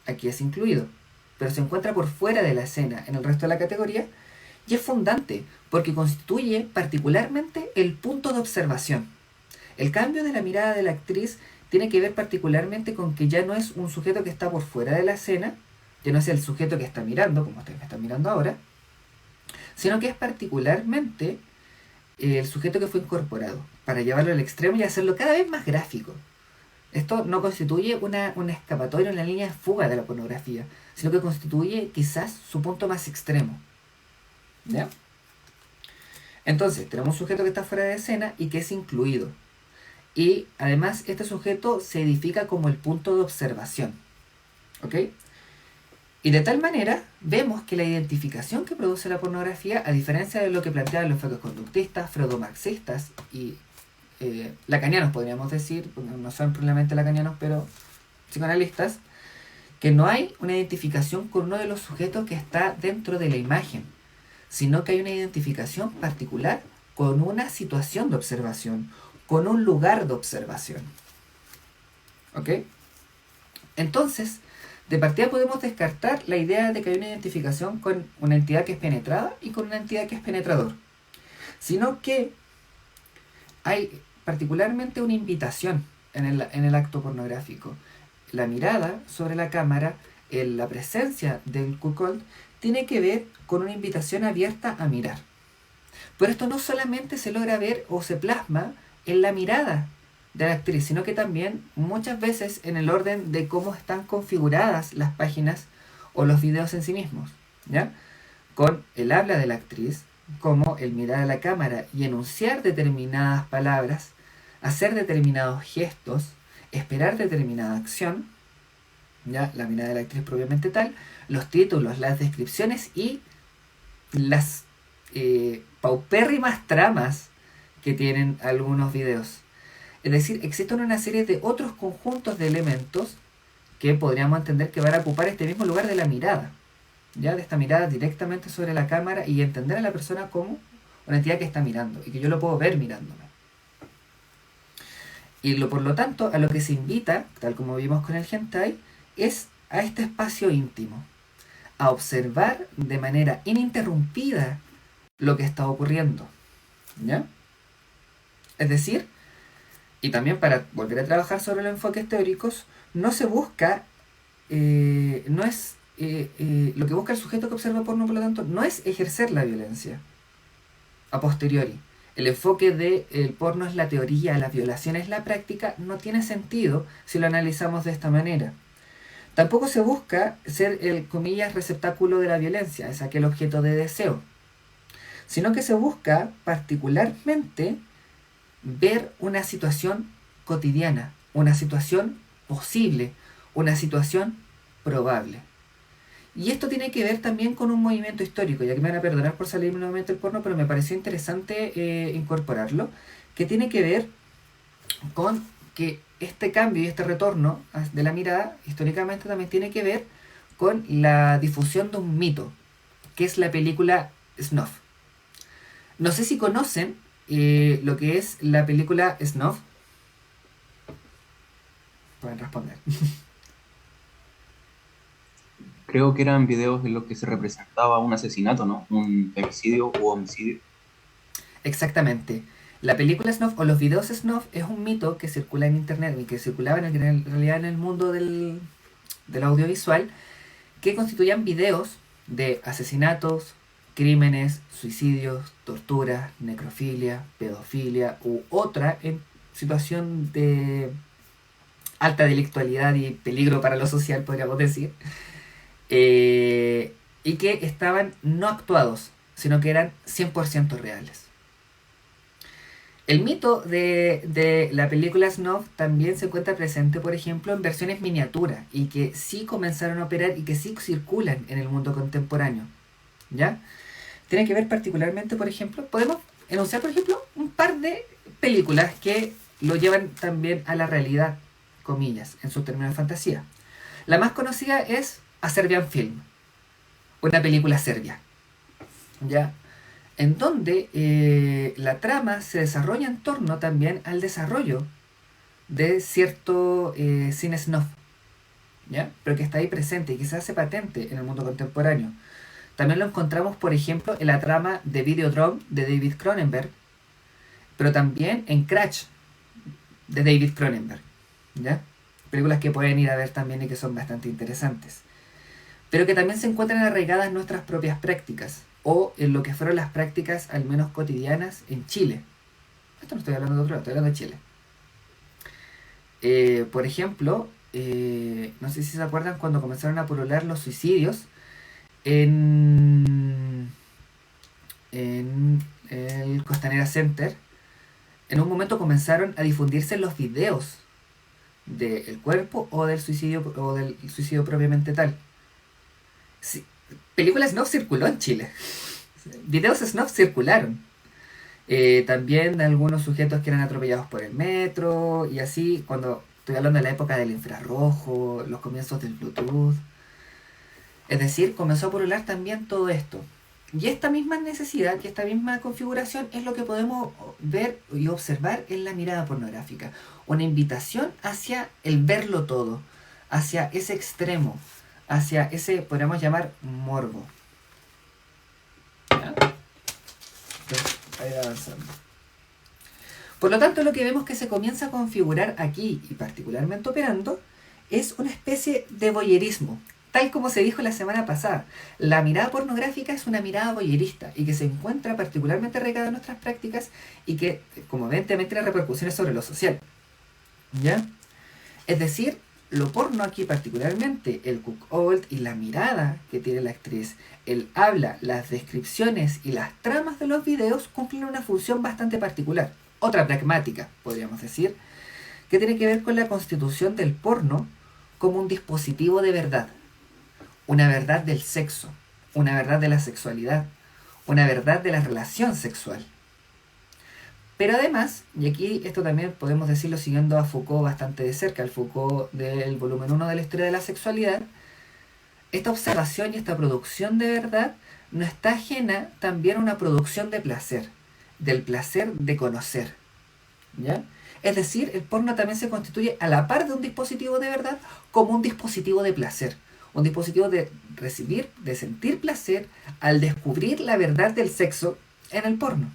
Aquí es incluido, pero se encuentra por fuera de la escena en el resto de la categoría. Y es fundante porque constituye particularmente el punto de observación. El cambio de la mirada de la actriz tiene que ver particularmente con que ya no es un sujeto que está por fuera de la escena, ya no es el sujeto que está mirando, como ustedes me están mirando ahora, sino que es particularmente el sujeto que fue incorporado, para llevarlo al extremo y hacerlo cada vez más gráfico. Esto no constituye una escapatoria, una línea de fuga de la pornografía, sino que constituye quizás su punto más extremo. ¿Ya? Entonces, tenemos un sujeto que está fuera de escena y que es incluido. Y además, este sujeto se edifica como el punto de observación. ¿Ok? Y de tal manera, vemos que la identificación que produce la pornografía, a diferencia de lo que plantean los enfoques conductistas, freudomarxistas y lacanianos, podríamos decir, no son probablemente lacanianos, pero psicoanalistas, que no hay una identificación con uno de los sujetos que está dentro de la imagen, sino que hay una identificación particular con una situación de observación, con un lugar de observación. ¿Ok? Entonces, de partida podemos descartar la idea de que hay una identificación con una entidad que es penetrada y con una entidad que es penetrador, sino que hay particularmente una invitación en el acto pornográfico. La mirada sobre la cámara, la presencia del cuckold, tiene que ver con una invitación abierta a mirar. Pero esto no solamente se logra ver o se plasma en la mirada de la actriz, sino que también muchas veces en el orden de cómo están configuradas las páginas o los videos en sí mismos, ¿ya? Con el habla de la actriz, como el mirar a la cámara y enunciar determinadas palabras, hacer determinados gestos, esperar determinada acción, ¿ya? La mirada de la actriz propiamente tal, los títulos, las descripciones y las paupérrimas tramas que tienen algunos videos. Es decir, existen una serie de otros conjuntos de elementos que podríamos entender que van a ocupar este mismo lugar de la mirada, ¿ya? De esta mirada directamente sobre la cámara y entender a la persona como una entidad que está mirando y que yo lo puedo ver mirándome. Y por lo tanto, a lo que se invita, tal como vimos con el hentai, es a este espacio íntimo, a observar de manera ininterrumpida lo que está ocurriendo, ¿ya? Es decir, y también para volver a trabajar sobre los enfoques teóricos, no se busca, no es, lo que busca el sujeto que observa porno, por lo tanto, no es ejercer la violencia a posteriori. El enfoque del porno es la teoría, la violación es la práctica, no tiene sentido si lo analizamos de esta manera. Tampoco se busca ser el, comillas, receptáculo de la violencia, es aquel objeto de deseo, sino que se busca particularmente ver una situación cotidiana, una situación posible, una situación probable. Y esto tiene que ver también con un movimiento histórico, ya que me van a perdonar por salirme nuevamente del porno, pero me pareció interesante incorporarlo, que tiene que ver con que este cambio y este retorno de la mirada, históricamente también tiene que ver con la difusión de un mito, que es la película Snuff. No sé si conocen lo que es la película Snuff. Pueden responder. Creo que eran videos en los que se representaba un asesinato, ¿no? Un femicidio u homicidio. Exactamente. La película Snuff o los videos Snuff es un mito que circula en internet y que circulaba en realidad en el mundo del audiovisual, que constituían videos de asesinatos, crímenes, suicidios, torturas, necrofilia, pedofilia u otra en situación de alta delictualidad y peligro para lo social, podríamos decir, y que estaban no actuados, sino que eran 100% reales. El mito de la película Snuff también se encuentra presente, por ejemplo, en versiones miniatura y que sí comenzaron a operar y que sí circulan en el mundo contemporáneo, ¿ya? Tiene que ver particularmente, por ejemplo, podemos enunciar, por ejemplo, un par de películas que lo llevan también a la realidad, comillas, en su término de fantasía. La más conocida es A Serbian Film, una película serbia, ¿ya? En donde la trama se desarrolla en torno también al desarrollo de cierto cine snuff, ¿ya? Pero que está ahí presente y que se hace patente en el mundo contemporáneo. También lo encontramos, por ejemplo, en la trama de Videodrome de David Cronenberg, pero también en Crash de David Cronenberg, ¿ya? Películas que pueden ir a ver también y que son bastante interesantes, pero que también se encuentran arraigadas en nuestras propias prácticas o en lo que fueron las prácticas al menos cotidianas en Chile. Esto no estoy hablando de otro lado, estoy hablando de Chile. Por ejemplo, no sé si se acuerdan cuando comenzaron a pulular los suicidios en, en el Costanera Center. En un momento comenzaron a difundirse los videos del cuerpo o del suicidio propiamente tal. Sí, películas snuff circuló en Chile. Videos snuff circularon. También de algunos sujetos que eran atropellados por el metro y así, cuando estoy hablando de la época del infrarrojo, los comienzos del Bluetooth. Es decir, comenzó a pulular también todo esto. Y esta misma necesidad, y esta misma configuración es lo que podemos ver y observar en la mirada pornográfica. Una invitación hacia el verlo todo, hacia ese extremo, hacia ese, podríamos llamar, morbo. ¿Ya? Entonces, a ir avanzando. Por lo tanto, lo que vemos que se comienza a configurar aquí, y particularmente operando, es una especie de voyerismo. Tal como se dijo la semana pasada, la mirada pornográfica es una mirada voyerista y que se encuentra particularmente arraigada en nuestras prácticas y que, como evidentemente, tiene repercusiones sobre lo social. ¿Ya? Es decir, lo porno aquí particularmente, el cuckold y la mirada que tiene la actriz, el habla, las descripciones y las tramas de los videos cumplen una función bastante particular, otra pragmática, podríamos decir, que tiene que ver con la constitución del porno como un dispositivo de verdad. Una verdad del sexo, una verdad de la sexualidad, una verdad de la relación sexual. Pero además, y aquí esto también podemos decirlo siguiendo a Foucault bastante de cerca, el Foucault del volumen 1 de la historia de la sexualidad, esta observación y esta producción de verdad no está ajena también a una producción de placer, del placer de conocer. ¿Ya? Es decir, el porno también se constituye a la par de un dispositivo de verdad como un dispositivo de placer. Un dispositivo de recibir, de sentir placer al descubrir la verdad del sexo en el porno.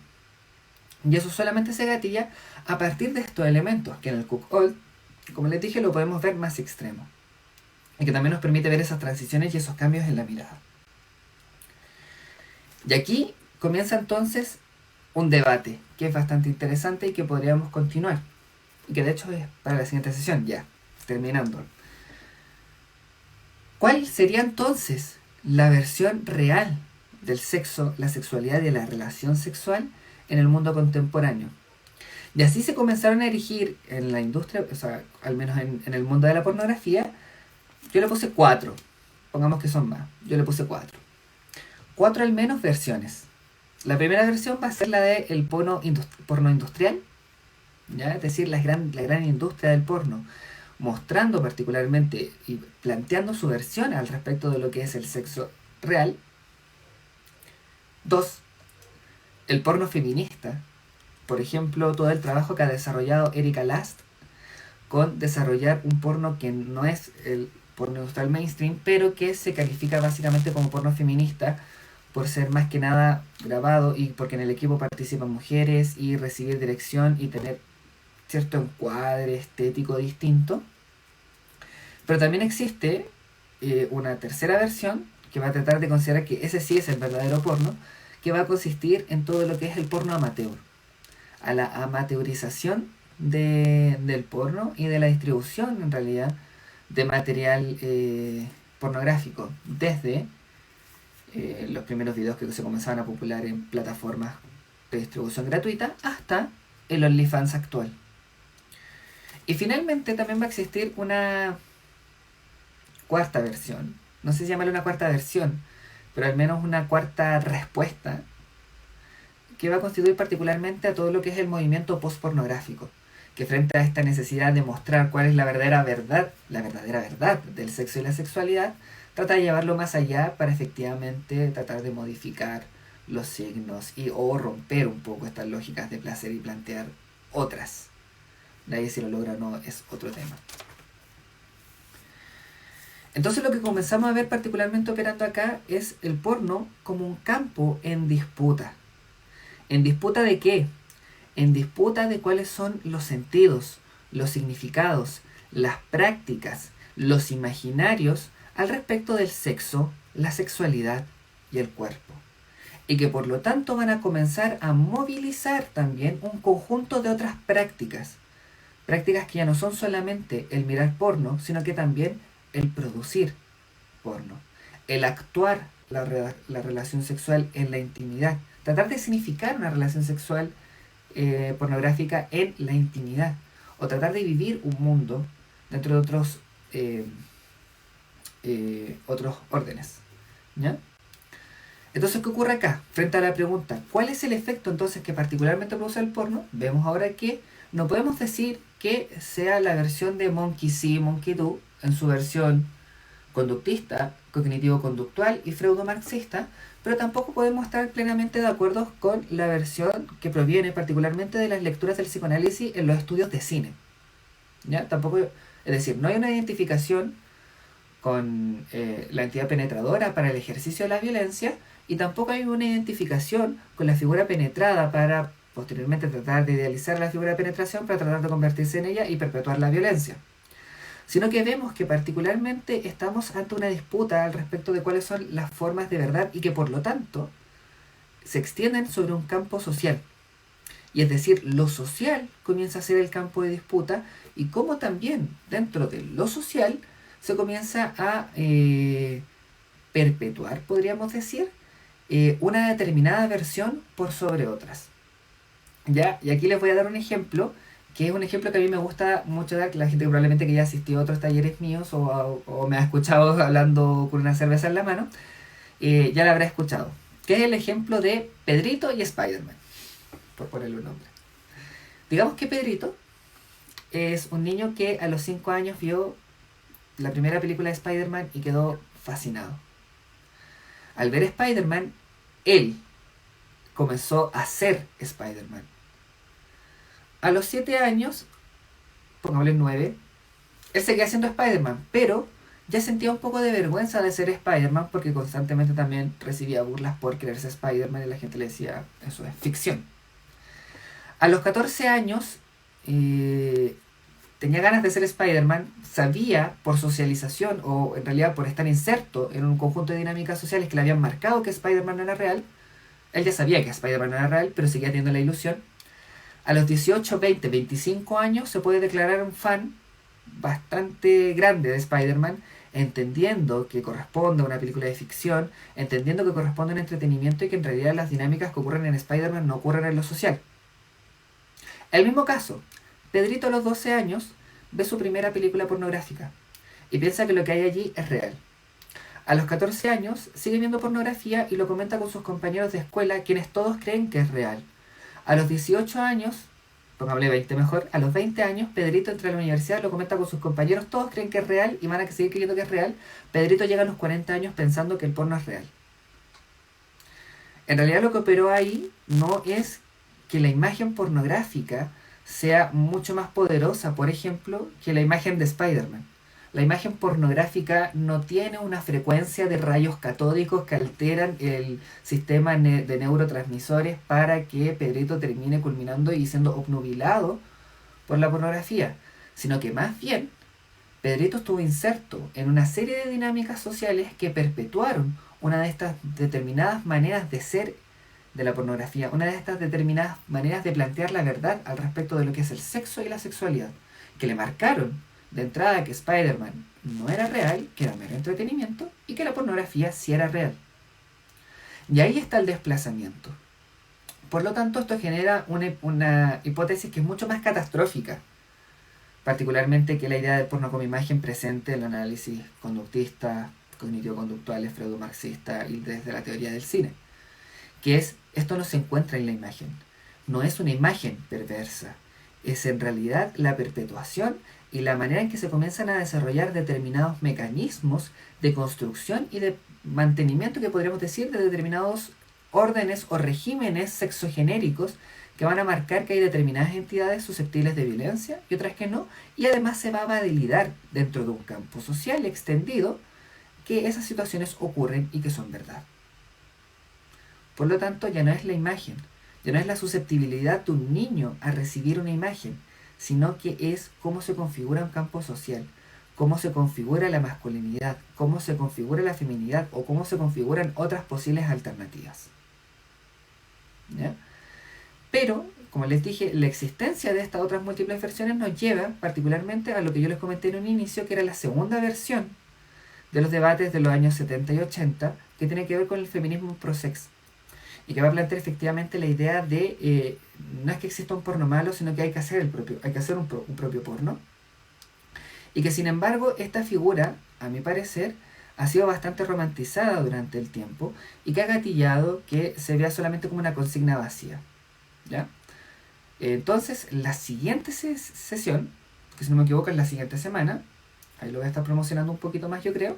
Y eso solamente se gatilla a partir de estos elementos, que en el cuckold, como les dije, lo podemos ver más extremo. Y que también nos permite ver esas transiciones y esos cambios en la mirada. Y aquí comienza entonces un debate que es bastante interesante y que podríamos continuar. Y que de hecho es para la siguiente sesión, ya, terminando. ¿Cuál sería entonces la versión real del sexo, la sexualidad y la relación sexual en el mundo contemporáneo? Y así se comenzaron a erigir en la industria, o sea, al menos en el mundo de la pornografía. Yo le puse 4, pongamos que son más, yo le puse 4. 4 al menos versiones. La primera versión va a ser la del porno industrial, ¿ya? Es decir, la gran industria del porno, mostrando particularmente y planteando su versión al respecto de lo que es el sexo real. 2. El porno feminista. Por ejemplo, todo el trabajo que ha desarrollado Erika Last con desarrollar un porno que no es el porno industrial mainstream, pero que se califica básicamente como porno feminista por ser más que nada grabado y porque en el equipo participan mujeres y recibir dirección y tener cierto encuadre estético distinto. Pero también existe una tercera versión que va a tratar de considerar que ese sí es el verdadero porno, que va a consistir en todo lo que es el porno amateur, a la amateurización del porno y de la distribución en realidad de material pornográfico, desde los primeros videos que se comenzaban a popular en plataformas de distribución gratuita hasta el OnlyFans actual. Y finalmente también va a existir una cuarta versión, no sé si llamarle una cuarta versión, pero al menos una cuarta respuesta que va a constituir particularmente a todo lo que es el movimiento post-pornográfico, que frente a esta necesidad de mostrar cuál es la verdadera verdad del sexo y la sexualidad, trata de llevarlo más allá para efectivamente tratar de modificar los signos y o romper un poco estas lógicas de placer y plantear otras. De ahí si lo logra o no es otro tema. Entonces lo que comenzamos a ver particularmente operando acá es el porno como un campo en disputa. ¿En disputa de qué? En disputa de cuáles son los sentidos, los significados, las prácticas, los imaginarios al respecto del sexo, la sexualidad y el cuerpo. Y que por lo tanto van a comenzar a movilizar también un conjunto de otras prácticas Prácticas que ya no son solamente el mirar porno, sino que también el producir porno, el actuar la relación sexual en la intimidad, tratar de significar una relación sexual pornográfica en la intimidad, o tratar de vivir un mundo dentro de otros órdenes. ¿Ya? Entonces, ¿qué ocurre acá? Frente a la pregunta, ¿cuál es el efecto entonces que particularmente produce el porno? Vemos ahora que no podemos decir que sea la versión de Monkey See, Monkey Do, en su versión conductista, cognitivo-conductual y freudo-marxista, pero tampoco podemos estar plenamente de acuerdo con la versión que proviene particularmente de las lecturas del psicoanálisis en los estudios de cine. ¿Ya? Tampoco, es decir, no hay una identificación con la entidad penetradora para el ejercicio de la violencia, y tampoco hay una identificación con la figura penetrada para posteriormente tratar de idealizar la figura de penetración para tratar de convertirse en ella y perpetuar la violencia. Sino que vemos que particularmente estamos ante una disputa al respecto de cuáles son las formas de verdad y que por lo tanto se extienden sobre un campo social. Y es decir, lo social comienza a ser el campo de disputa, y cómo también dentro de lo social se comienza a perpetuar, podríamos decir, una determinada versión por sobre otras. ¿Ya? Y aquí les voy a dar un ejemplo, que es un ejemplo que a mí me gusta mucho dar, que la gente probablemente que ya asistió a otros talleres míos o me ha escuchado hablando con una cerveza en la mano, ya la habrá escuchado, que es el ejemplo de Pedrito y Spider-Man, por ponerle un nombre. Digamos que Pedrito es un niño que a los 5 años vio la primera película de Spider-Man y quedó fascinado. Al ver Spider-Man, él comenzó a ser Spider-Man. A los 7 años, pongámosle 9, él seguía siendo Spider-Man, pero ya sentía un poco de vergüenza de ser Spider-Man porque constantemente también recibía burlas por creerse Spider-Man y la gente le decía, eso es ficción. A los 14 años, tenía ganas de ser Spider-Man, sabía por socialización o en realidad por estar inserto en un conjunto de dinámicas sociales que le habían marcado que Spider-Man no era real. Él ya sabía que Spider-Man no era real, pero seguía teniendo la ilusión. A los 18, 20, 25 años se puede declarar un fan bastante grande de Spider-Man, entendiendo que corresponde a una película de ficción, entendiendo que corresponde a un entretenimiento y que en realidad las dinámicas que ocurren en Spider-Man no ocurren en lo social. El mismo caso, Pedrito a los 12 años ve su primera película pornográfica y piensa que lo que hay allí es real. A los 14 años sigue viendo pornografía y lo comenta con sus compañeros de escuela, quienes todos creen que es real. A los 18 años, pongámosle 20 mejor, a los 20 años Pedrito entra a la universidad, lo comenta con sus compañeros, todos creen que es real y van a seguir creyendo que es real. Pedrito llega a los 40 años pensando que el porno es real. En realidad lo que operó ahí no es que la imagen pornográfica sea mucho más poderosa, por ejemplo, que la imagen de Spider-Man. La imagen pornográfica no tiene una frecuencia de rayos catódicos que alteran el sistema de neurotransmisores para que Pedrito termine culminando y siendo obnubilado por la pornografía, sino que más bien Pedrito estuvo inserto en una serie de dinámicas sociales que perpetuaron una de estas determinadas maneras de ser de la pornografía, una de estas determinadas maneras de plantear la verdad al respecto de lo que es el sexo y la sexualidad, que le marcaron de entrada que Spider-Man no era real, que era mero entretenimiento, y que la pornografía sí era real. Y ahí está el desplazamiento. Por lo tanto, esto genera una hipótesis que es mucho más catastrófica, particularmente que la idea del porno como imagen presente en el análisis conductista, cognitivo-conductual, freudo-marxista y desde la teoría del cine, que es, esto no se encuentra en la imagen, no es una imagen perversa, es en realidad la perpetuación y la manera en que se comienzan a desarrollar determinados mecanismos de construcción y de mantenimiento, que podríamos decir, de determinados órdenes o regímenes sexogenéricos que van a marcar que hay determinadas entidades susceptibles de violencia y otras que no, y además se va a validar dentro de un campo social extendido que esas situaciones ocurren y que son verdad. Por lo tanto, ya no es la imagen, ya no es la susceptibilidad de un niño a recibir una imagen, sino que es cómo se configura un campo social, cómo se configura la masculinidad, cómo se configura la feminidad o cómo se configuran otras posibles alternativas. ¿Ya? Pero, como les dije, la existencia de estas otras múltiples versiones nos lleva particularmente a lo que yo les comenté en un inicio, que era la segunda versión de los debates de los años 70 y 80, que tiene que ver con el feminismo pro-sex. Y que va a plantear efectivamente la idea de no es que exista un porno malo, sino que hay que hacer un propio porno. Y que sin embargo esta figura, a mi parecer, ha sido bastante romantizada durante el tiempo y que ha gatillado que se vea solamente como una consigna vacía. ¿Ya? Entonces, la siguiente sesión, que si no me equivoco es la siguiente semana, ahí lo voy a estar promocionando un poquito más yo creo,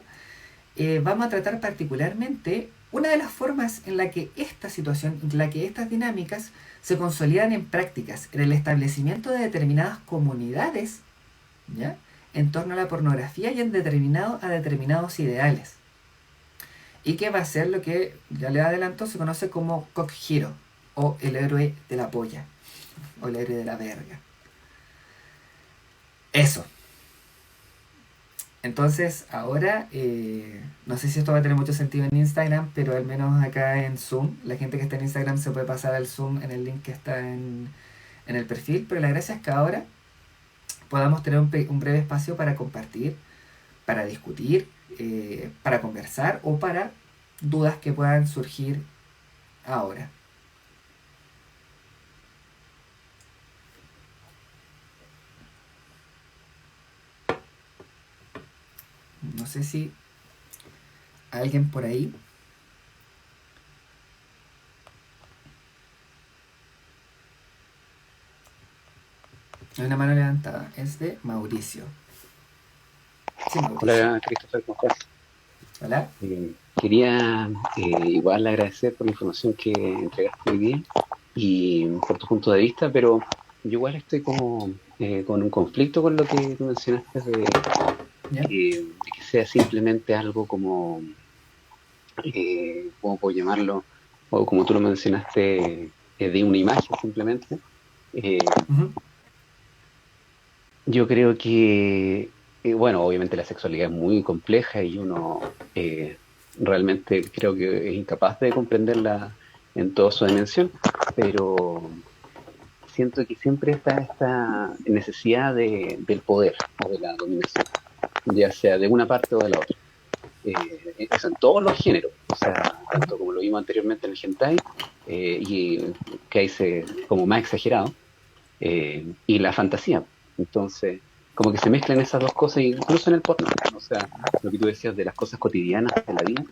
vamos a tratar particularmente una de las formas en la que esta situación, en la que estas dinámicas se consolidan en prácticas, en el establecimiento de determinadas comunidades, ¿ya? En torno a la pornografía y a determinados ideales. Y que va a ser lo que, ya le adelanto, se conoce como Cock Hero, o el héroe de la polla, o el héroe de la verga. Eso. Entonces, ahora, no sé si esto va a tener mucho sentido en Instagram, pero al menos acá en Zoom, la gente que está en Instagram se puede pasar al Zoom en el link que está en el perfil, pero la gracia es que ahora podamos tener un breve espacio para compartir, para discutir, para conversar o para dudas que puedan surgir ahora. No sé si alguien por ahí. Hay una mano levantada. Es de Mauricio. Sí, Mauricio. Hola, Christopher, ¿cómo estás? Hola. Quería igual agradecer por la información que entregaste hoy día y por tu punto de vista, pero yo igual estoy como con un conflicto con lo que tú mencionaste ¿Ya? de que sea simplemente algo como, ¿cómo puedo llamarlo? O como tú lo mencionaste, de una imagen simplemente. Eh, Ujú. yo creo que, bueno, obviamente la sexualidad es muy compleja y uno realmente creo que es incapaz de comprenderla en toda su dimensión, pero siento que siempre está esta necesidad del poder o de la dominación, ya sea de una parte o de la otra. Eso en todos los géneros, o sea, tanto como lo vimos anteriormente en el hentai, y que hay como más exagerado, y la fantasía. Entonces, como que se mezclan esas dos cosas, incluso en el porno. O sea, lo que tú decías de las cosas cotidianas de la vida,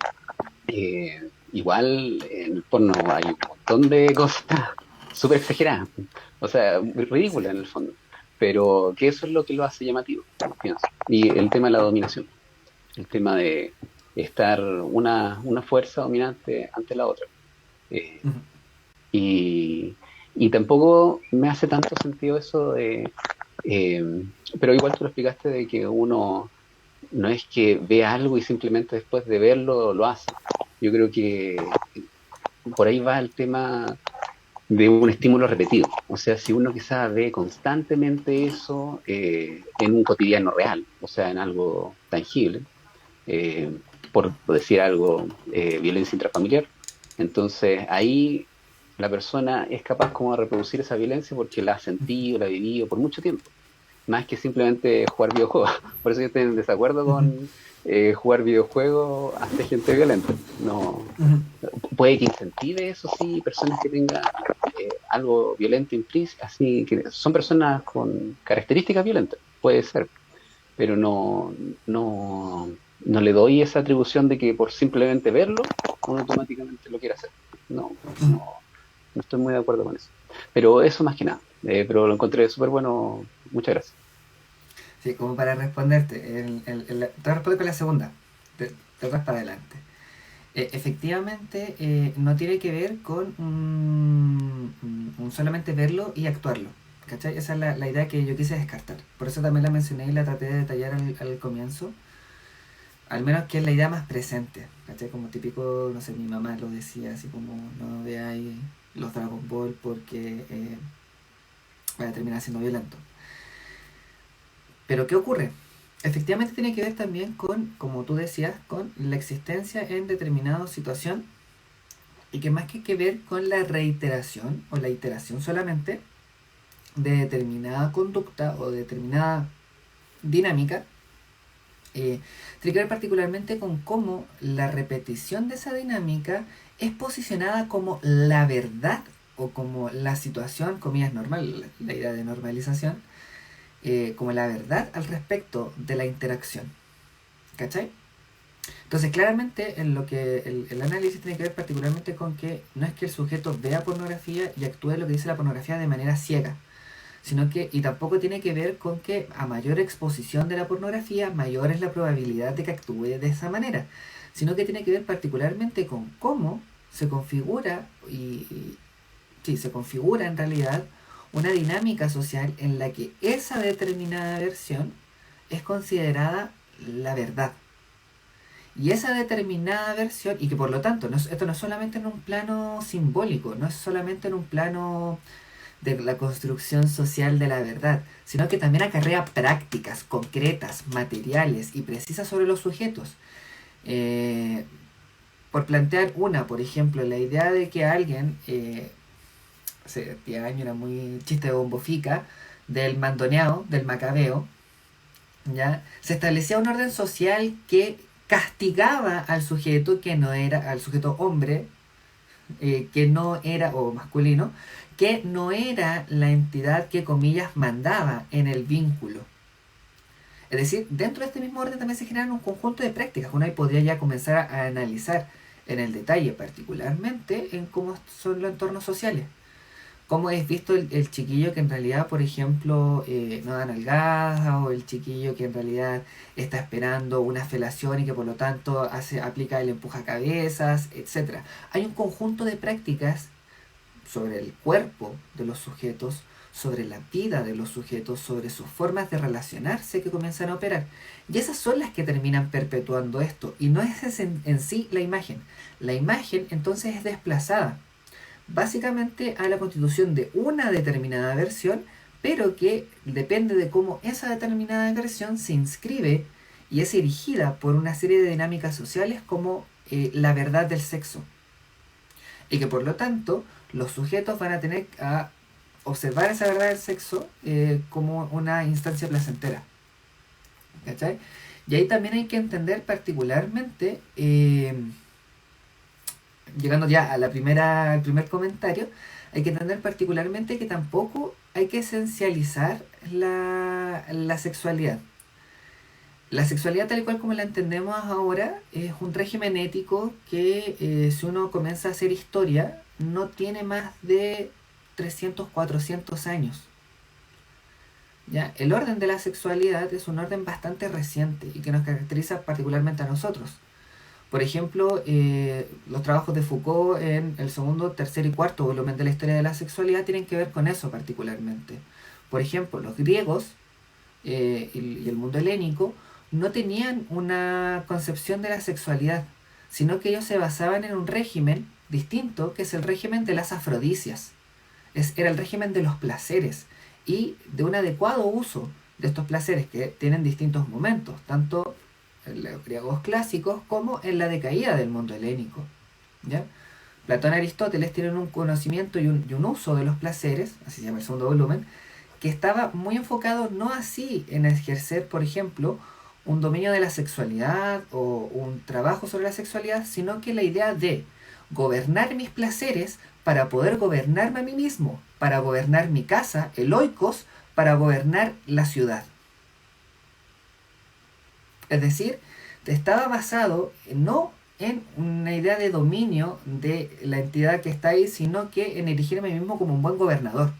igual en el porno hay un montón de cosas súper exageradas, o sea, ridículas en el fondo. Pero que eso es lo que lo hace llamativo, pienso. Y el tema de la dominación, el tema de estar una fuerza dominante ante la otra. Eh, Ujú. y, y tampoco me hace tanto sentido eso de... eh, pero igual tú lo explicaste de que uno no es que vea algo y simplemente después de verlo lo hace. Yo creo que por ahí va el tema de un estímulo repetido. O sea, si uno quizás ve constantemente eso en un cotidiano real, o sea, en algo tangible, por decir algo, violencia intrafamiliar, entonces ahí la persona es capaz como de reproducir esa violencia porque la ha sentido, la ha vivido por mucho tiempo, más que simplemente jugar videojuegos. Por eso yo estoy en desacuerdo Ujú. con jugar videojuegos hacia gente violenta. No, Ujú. puede que incentive eso sí, personas que tengan algo violento implícito, así que son personas con características violentas, puede ser, pero no le doy esa atribución de que por simplemente verlo, uno automáticamente lo quiere hacer. No, Ujú. no estoy muy de acuerdo con eso. Pero eso más que nada. Pero lo encontré súper bueno. Muchas gracias. Sí, como para responderte, te voy a responder con la segunda, de atrás para adelante. Efectivamente, no tiene que ver con un solamente verlo y actuarlo. ¿Cachai? Esa es la idea que yo quise descartar. Por eso también la mencioné y la traté de detallar al comienzo. Al menos que es la idea más presente. ¿Cachai? Como típico, no sé, mi mamá lo decía, así como no veáis los Dragon Ball porque vaya a terminar siendo violento. Pero ¿qué ocurre? Efectivamente tiene que ver también con, como tú decías, con la existencia en determinada situación y que más que ver con la reiteración o la iteración solamente, de determinada conducta o de determinada dinámica, tiene que ver particularmente con cómo la repetición de esa dinámica es posicionada como la verdad o como la situación, comillas, normal, la idea de normalización, como la verdad al respecto de la interacción. ¿Cachai? Entonces, claramente, en lo que el análisis tiene que ver particularmente con que no es que el sujeto vea pornografía y actúe lo que dice la pornografía de manera ciega, sino que, y tampoco tiene que ver con que a mayor exposición de la pornografía, mayor es la probabilidad de que actúe de esa manera, sino que tiene que ver particularmente con cómo se configura, sí, se configura en realidad una dinámica social en la que esa determinada versión es considerada la verdad. Y esa determinada versión, y que por lo tanto, esto no es solamente en un plano simbólico, no es solamente en un plano de la construcción social de la verdad, sino que también acarrea prácticas concretas, materiales y precisas sobre los sujetos. Por plantear una, por ejemplo, la idea de que alguien, hace 10 años era muy chiste de bombofica, del mandoneado, del macabeo, ¿ya? Se establecía un orden social que castigaba al sujeto que no era, al sujeto hombre, que no era, o masculino, que no era la entidad que, comillas, mandaba en el vínculo. Es decir, dentro de este mismo orden también se generan un conjunto de prácticas. Uno ahí podría ya comenzar a analizar en el detalle, particularmente en cómo son los entornos sociales. Cómo es visto el chiquillo que en realidad, por ejemplo, no da nalgadas, o el chiquillo que en realidad está esperando una felación y que por lo tanto aplica el empujacabezas, etc. Hay un conjunto de prácticas sobre el cuerpo de los sujetos, sobre la vida de los sujetos, sobre sus formas de relacionarse que comienzan a operar. Y esas son las que terminan perpetuando esto. Y no es en sí la imagen. La imagen entonces es desplazada básicamente a la constitución de una determinada versión, pero que depende de cómo esa determinada versión se inscribe y es erigida por una serie de dinámicas sociales como la verdad del sexo. Y que por lo tanto los sujetos van a tener a observar esa verdad del sexo como una instancia placentera. ¿Cachai? Y ahí también hay que entender particularmente, llegando ya a al primer comentario, hay que entender particularmente que tampoco hay que esencializar la sexualidad. La sexualidad tal y cual como la entendemos ahora es un régimen ético que si uno comienza a hacer historia no tiene más de 300, 400 años. ¿Ya? El orden de la sexualidad es un orden bastante reciente y que nos caracteriza particularmente a nosotros. Por ejemplo, los trabajos de Foucault en el segundo, tercer y cuarto volumen de la historia de la sexualidad tienen que ver con eso particularmente. Por ejemplo, los griegos y el mundo helénico no tenían una concepción de la sexualidad, sino que ellos se basaban en un régimen distinto, que es el régimen de las afrodisias. Era el régimen de los placeres y de un adecuado uso de estos placeres que tienen distintos momentos, tanto en los griegos clásicos como en la decaída del mundo helénico. ¿Ya? Platón y Aristóteles tienen un conocimiento y un uso de los placeres, así se llama el segundo volumen, que estaba muy enfocado no así en ejercer, por ejemplo, un dominio de la sexualidad o un trabajo sobre la sexualidad, sino que la idea de gobernar mis placeres para poder gobernarme a mí mismo, para gobernar mi casa, el oikos, para gobernar la ciudad. Es decir, estaba basado no en una idea de dominio de la entidad que está ahí, sino que en erigirme a mí mismo como un buen gobernador.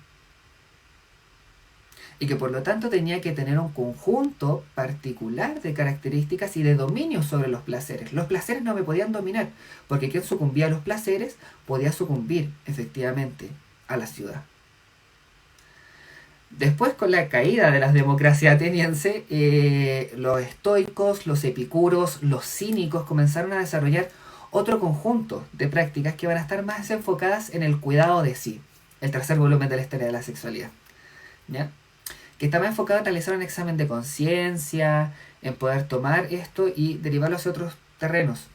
Y que por lo tanto tenía que tener un conjunto particular de características y de dominio sobre los placeres. Los placeres no me podían dominar, porque quien sucumbía a los placeres podía sucumbir efectivamente a la ciudad. Después, con la caída de la democracia ateniense, los estoicos, los epicuros, los cínicos comenzaron a desarrollar otro conjunto de prácticas que van a estar más enfocadas en el cuidado de sí. El tercer volumen de la historia de la sexualidad, ¿ya? Que está más enfocado en realizar un examen de conciencia, en poder tomar esto y derivarlo hacia otros terrenos.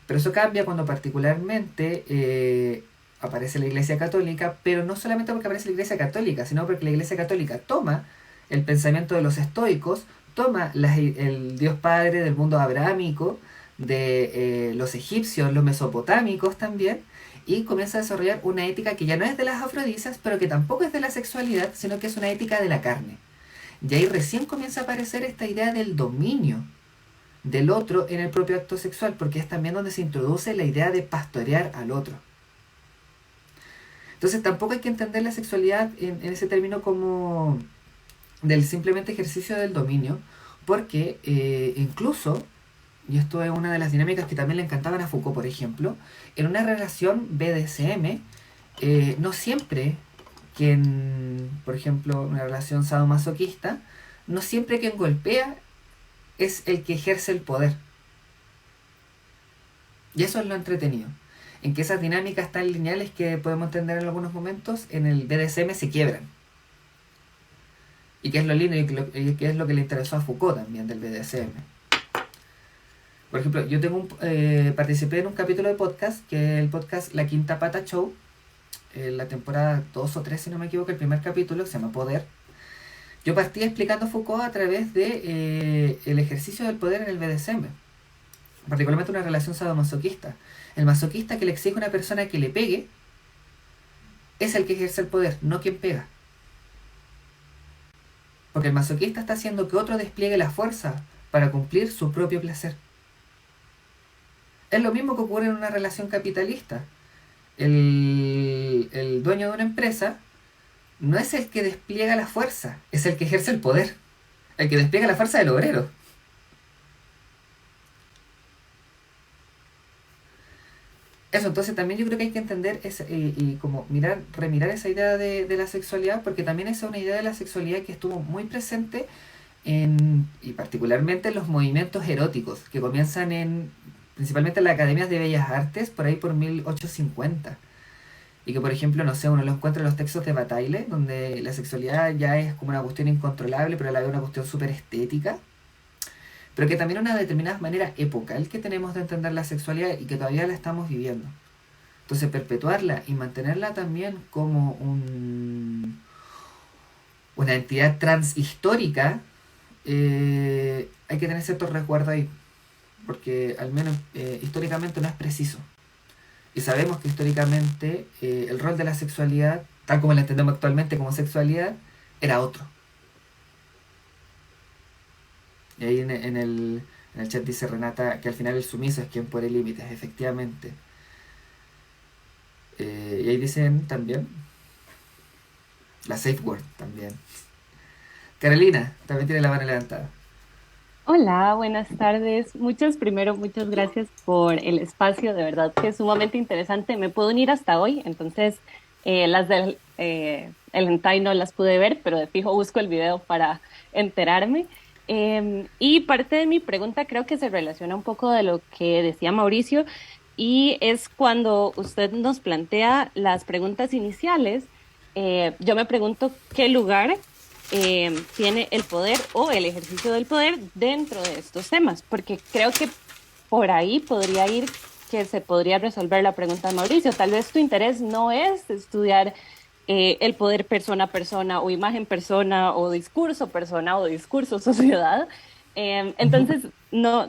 Pero eso cambia cuando particularmente aparece la Iglesia Católica, pero no solamente porque aparece la Iglesia Católica, sino porque la Iglesia Católica toma el pensamiento de los estoicos, toma el Dios Padre del mundo abrahámico, de los egipcios, los mesopotámicos también, y comienza a desarrollar una ética que ya no es de las afrodisas, pero que tampoco es de la sexualidad, sino que es una ética de la carne. Y ahí recién comienza a aparecer esta idea del dominio del otro en el propio acto sexual, porque es también donde se introduce la idea de pastorear al otro. Entonces tampoco hay que entender la sexualidad en ese término como del simplemente ejercicio del dominio, porque incluso, y esto es una de las dinámicas que también le encantaban a Foucault, por ejemplo, en una relación BDSM, no siempre por ejemplo, una relación sadomasoquista, no siempre quien golpea es el que ejerce el poder. Y eso es lo entretenido, en que esas dinámicas tan lineales que podemos entender en algunos momentos, en el BDSM se quiebran. Y que es lo lindo y que es lo que le interesó a Foucault también del BDSM. Por ejemplo, yo participé en un capítulo de podcast, que es el podcast La Quinta Pata Show, la temporada 2 o 3, si no me equivoco, el primer capítulo, que se llama Poder. Yo partí explicando Foucault a través de el ejercicio del poder en el BDSM, particularmente una relación sadomasoquista. El masoquista que le exige a una persona que le pegue es el que ejerce el poder, no quien pega. Porque el masoquista está haciendo que otro despliegue la fuerza para cumplir su propio placer. Es lo mismo que ocurre en una relación capitalista. El dueño de una empresa no es el que despliega la fuerza, es el que ejerce el poder. El que despliega la fuerza del obrero. Eso, entonces también yo creo que hay que entender y como remirar esa idea de la sexualidad, porque también esa es una idea de la sexualidad que estuvo muy presente y particularmente en los movimientos eróticos, que comienzan principalmente en las academias de bellas artes, por ahí por 1850. Y que, por ejemplo, no sé, uno lo encuentra en los textos de Bataille, donde la sexualidad ya es como una cuestión incontrolable, pero a la vez una cuestión súper estética. Pero que también una determinada manera epocal que tenemos de entender la sexualidad y que todavía la estamos viviendo. Entonces, perpetuarla y mantenerla también como una entidad transhistórica, hay que tener cierto resguardo ahí, porque al menos históricamente no es preciso. Y sabemos que históricamente el rol de la sexualidad, tal como la entendemos actualmente como sexualidad, era otro. Y ahí en el chat dice Renata que al final el sumiso es quien pone límites, efectivamente. Y ahí dicen también la safe word también. Carolina también tiene la mano levantada. Hola, buenas tardes. Muchas gracias por el espacio, de verdad que es sumamente interesante. Me puedo unir hasta hoy, entonces las del el hentai no las pude ver, pero de fijo busco el video para enterarme. Y parte de mi pregunta creo que se relaciona un poco de lo que decía Mauricio, y es cuando usted nos plantea las preguntas iniciales. Yo me pregunto qué lugar tiene el poder o el ejercicio del poder dentro de estos temas, porque creo que por ahí podría ir que se podría resolver la pregunta de Mauricio. Tal vez tu interés no es estudiar el poder persona a persona o imagen persona o discurso sociedad. Entonces, no,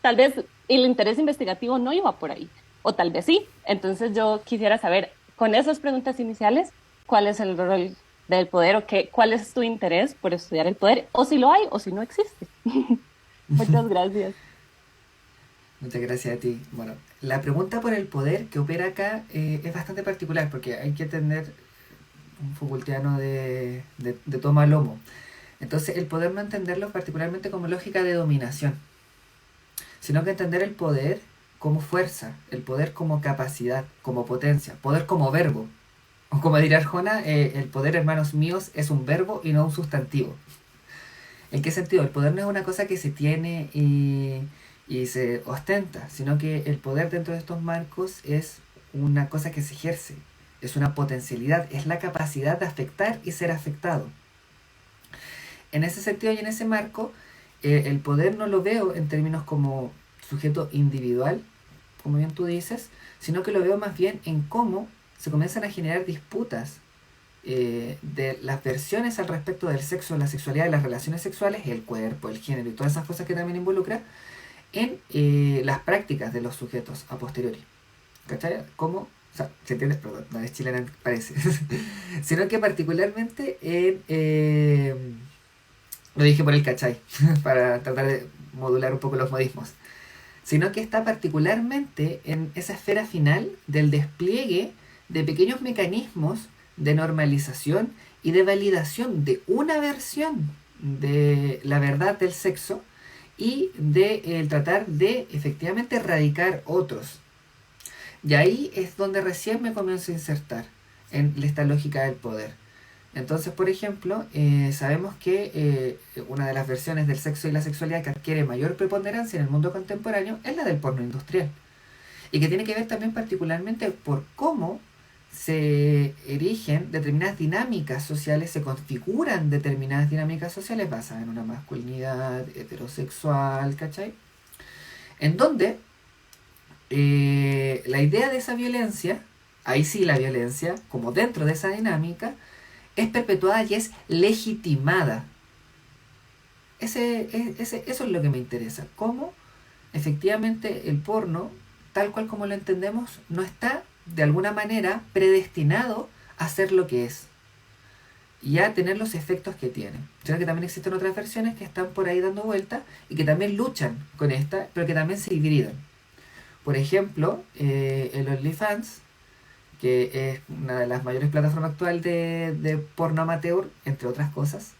tal vez el interés investigativo no iba por ahí, o tal vez sí. Entonces yo quisiera saber, con esas preguntas iniciales, ¿cuál es el rol del poder o cuál es tu interés por estudiar el poder? O si lo hay o si no existe. Muchas gracias. Muchas gracias a ti. Bueno, la pregunta por el poder que opera acá es bastante particular, porque hay que tener un Foucaultiano de toma lomo. Entonces, el poder no entenderlo particularmente como lógica de dominación, sino que entender el poder como fuerza, el poder como capacidad, como potencia, poder como verbo. O como diría Arjona, el poder, hermanos míos, es un verbo y no un sustantivo. ¿En qué sentido? El poder no es una cosa que se tiene y se ostenta, sino que el poder dentro de estos marcos es una cosa que se ejerce, es una potencialidad, es la capacidad de afectar y ser afectado. En ese sentido y en ese marco, el poder no lo veo en términos como sujeto individual, como bien tú dices, sino que lo veo más bien en cómo se comienzan a generar disputas de las versiones al respecto del sexo, la sexualidad y las relaciones sexuales, el cuerpo, el género y todas esas cosas que también involucra en las prácticas de los sujetos a posteriori. ¿Cachai? ¿Cómo? O sea, ¿se entiende? Perdón, no es chilena, parece. Sino que particularmente en... lo dije por el cachai, para tratar de modular un poco los modismos. Sino que está particularmente en esa esfera final del despliegue de pequeños mecanismos de normalización y de validación de una versión de la verdad del sexo y de tratar de efectivamente erradicar otros. Y ahí es donde recién me comienzo a insertar en esta lógica del poder. Entonces, por ejemplo, sabemos que una de las versiones del sexo y la sexualidad que adquiere mayor preponderancia en el mundo contemporáneo es la del porno industrial. Y que tiene que ver también particularmente por cómo se erigen determinadas dinámicas sociales, se configuran determinadas dinámicas sociales basadas en una masculinidad heterosexual, ¿cachai? En donde la idea de esa violencia, ahí sí la violencia, como dentro de esa dinámica, es perpetuada y es legitimada. Eso es lo que me interesa. Cómo efectivamente el porno, tal cual como lo entendemos, no está de alguna manera predestinado a ser lo que es y a tener los efectos que tiene. Sino que también existen otras versiones que están por ahí dando vueltas y que también luchan con esta, pero que también se hibridan. Por ejemplo, el OnlyFans, que es una de las mayores plataformas actuales de porno amateur, entre otras cosas,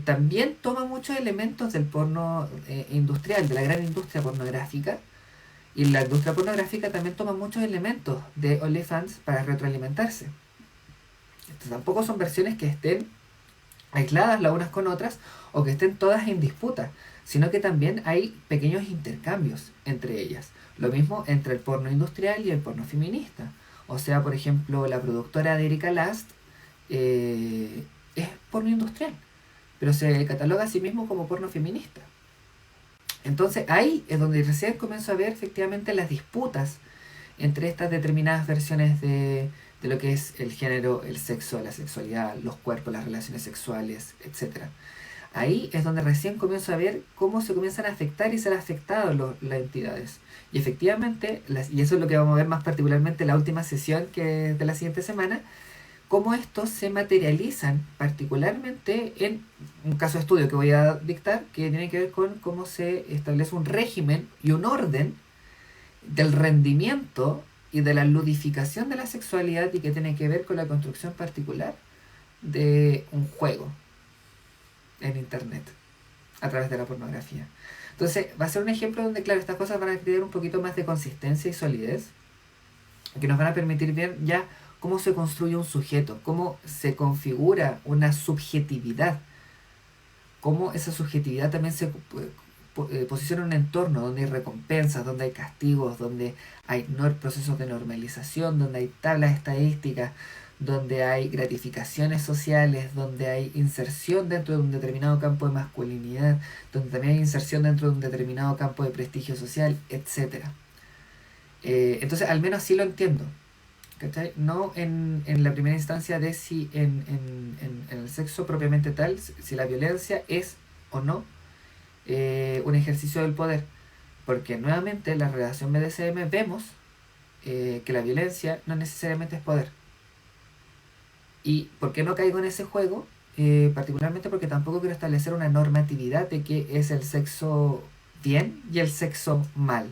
también toma muchos elementos del porno industrial, de la gran industria pornográfica, y la industria pornográfica también toma muchos elementos de OnlyFans para retroalimentarse. Entonces, tampoco son versiones que estén aisladas las unas con otras o que estén todas en disputa, sino que también hay pequeños intercambios entre ellas. Lo mismo entre el porno industrial y el porno feminista. O sea, por ejemplo, la productora de Erika Last es porno industrial, pero se cataloga a sí mismo como porno feminista. Entonces ahí es donde recién comienzo a ver efectivamente las disputas entre estas determinadas versiones de lo que es el género, el sexo, la sexualidad, los cuerpos, las relaciones sexuales, etc. Ahí es donde recién comienzo a ver cómo se comienzan a afectar y ser afectados las entidades. Y efectivamente, y eso es lo que vamos a ver más particularmente en la última sesión que de la siguiente semana, cómo estos se materializan particularmente en un caso de estudio que voy a dictar, que tiene que ver con cómo se establece un régimen y un orden del rendimiento y de la ludificación de la sexualidad y que tiene que ver con la construcción particular de un juego en internet a través de la pornografía. Entonces va a ser un ejemplo donde, claro, estas cosas van a tener un poquito más de consistencia y solidez, que nos van a permitir ver ya cómo se construye un sujeto, cómo se configura una subjetividad, cómo esa subjetividad también se posiciona en un entorno donde hay recompensas, donde hay castigos, donde hay procesos de normalización, donde hay tablas estadísticas, donde hay gratificaciones sociales, donde hay inserción dentro de un determinado campo de masculinidad, donde también hay inserción dentro de un determinado campo de prestigio social, etc. Entonces, al menos así lo entiendo, ¿cachai? No en la primera instancia de si en el sexo propiamente tal, si la violencia es o no un ejercicio del poder, porque nuevamente en la relación BDSM vemos que la violencia no necesariamente es poder. ¿Y por qué no caigo en ese juego? Particularmente porque tampoco quiero establecer una normatividad de qué es el sexo bien y el sexo mal,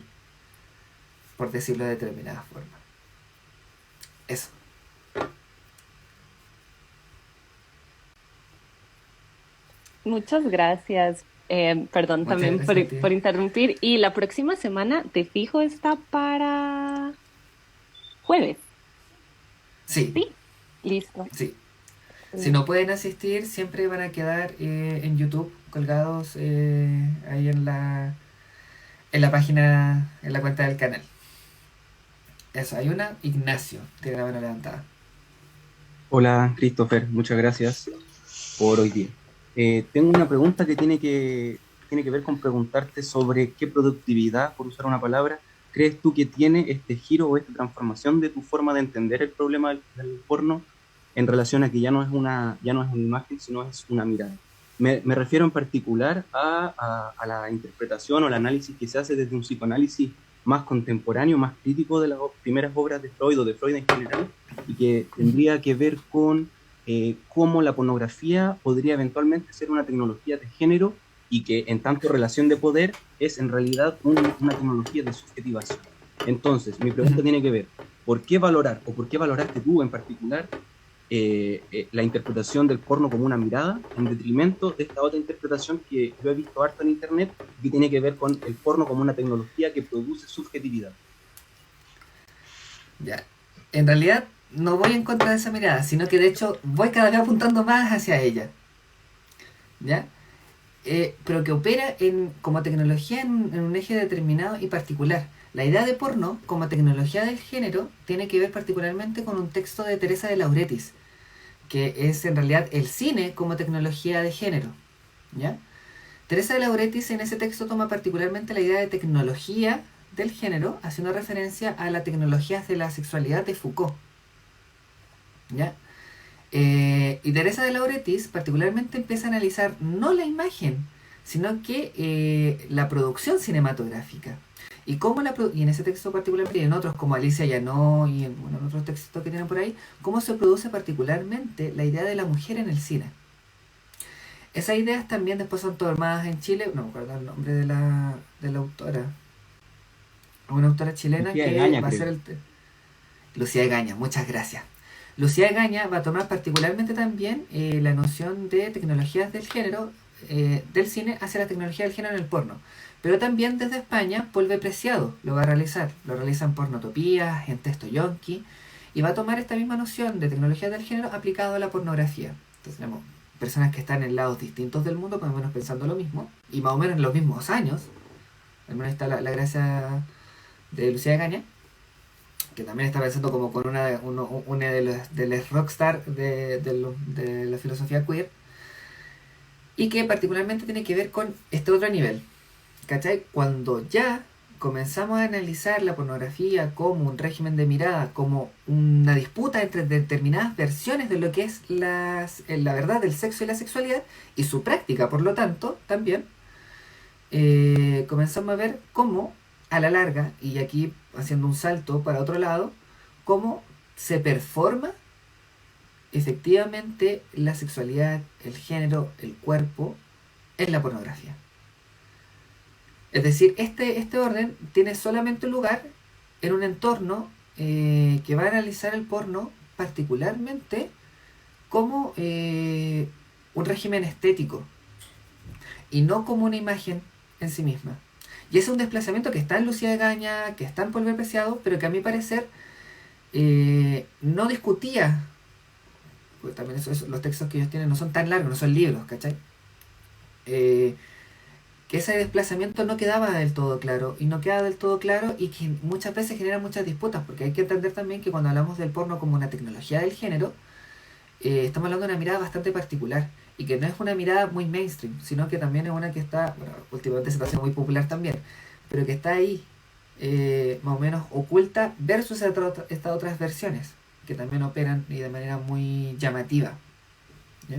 por decirlo de determinada forma. Eso. Muchas gracias. Perdón Muchas también gracias a ti. por interrumpir. Y la próxima semana, te fijo, está para jueves. Sí, ¿Sí? Listo. sí. Si no pueden asistir, siempre van a quedar en YouTube colgados ahí en la página, en la cuenta del canal. Eso, hay una. Ignacio tiene la mano levantada. Hola, Christopher, muchas gracias por hoy día. Tengo una pregunta que tiene que ver con preguntarte sobre qué productividad, por usar una palabra, crees tú que tiene este giro o esta transformación de tu forma de entender el problema del porno en relación a que ya no es una imagen, sino es una mirada? Me refiero en particular a la interpretación o el análisis que se hace desde un psicoanálisis más contemporáneo, más crítico de las primeras obras de Freud o de Freud en general, y que tendría que ver con cómo la pornografía podría eventualmente ser una tecnología de género y que en tanto relación de poder es en realidad una tecnología de subjetivación. Entonces, mi pregunta tiene que ver, ¿por qué valorar o por qué valoraste tú en particular la interpretación del porno como una mirada en detrimento de esta otra interpretación que yo he visto harto en internet, que tiene que ver con el porno como una tecnología que produce subjetividad? Ya. En realidad no voy en contra de esa mirada, sino que de hecho voy cada vez apuntando más hacia ella. ¿Ya? Pero que opera como tecnología en un eje determinado y particular. La idea de porno como tecnología del género tiene que ver particularmente con un texto de Teresa de Lauretis, que es en realidad el cine como tecnología de género. ¿Ya? Teresa de Lauretis en ese texto toma particularmente la idea de tecnología del género, haciendo referencia a las tecnologías de la sexualidad de Foucault. ¿Ya? Y Teresa de Lauretis particularmente empieza a analizar no la imagen, sino que la producción cinematográfica. Y cómo y en ese texto particularmente, y en otros como Alicia Llanó y en otros textos que tienen por ahí, cómo se produce particularmente la idea de la mujer en el cine. Esas ideas también después son tomadas en Chile, no me acuerdo el nombre de la autora, una autora chilena Lucía que Egaña, va a creo. ser Lucía Egaña, muchas gracias. Lucía Egaña va a tomar particularmente también la noción de tecnologías del género del cine hacia la tecnología del género en el porno. Pero también desde España, Polve Preciado lo va a realizar. Lo realiza en Pornotopías, en Texto Yonki, y va a tomar esta misma noción de tecnología del género aplicado a la pornografía. Entonces tenemos personas que están en lados distintos del mundo, más o menos pensando lo mismo, y más o menos en los mismos años. Al menos está la gracia de Lucía Egaña, que también está pensando como con una de los rockstar de la filosofía queer, y que particularmente tiene que ver con este otro nivel, ¿cachai? Cuando ya comenzamos a analizar la pornografía como un régimen de mirada, como una disputa entre determinadas versiones de lo que es la verdad del sexo y la sexualidad, y su práctica, por lo tanto, también, comenzamos a ver cómo, a la larga, y aquí haciendo un salto para otro lado, cómo se performa efectivamente la sexualidad, el género, el cuerpo en la pornografía. Es decir, este orden tiene solamente lugar en un entorno que va a analizar el porno particularmente como un régimen estético y no como una imagen en sí misma. Y ese es un desplazamiento que está en Lucía Egaña, que está en Polver Preciado, pero que a mi parecer no discutía, porque también los textos que ellos tienen no son tan largos, no son libros, ¿cachai? Que ese desplazamiento no quedaba del todo claro, y no queda del todo claro, y que muchas veces genera muchas disputas, porque hay que entender también que cuando hablamos del porno como una tecnología del género, estamos hablando de una mirada bastante particular, y que no es una mirada muy mainstream, sino que también es una que está, bueno, últimamente se está haciendo muy popular también, pero que está ahí, más o menos oculta, versus estas otras versiones, que también operan y de manera muy llamativa. ¿Ya?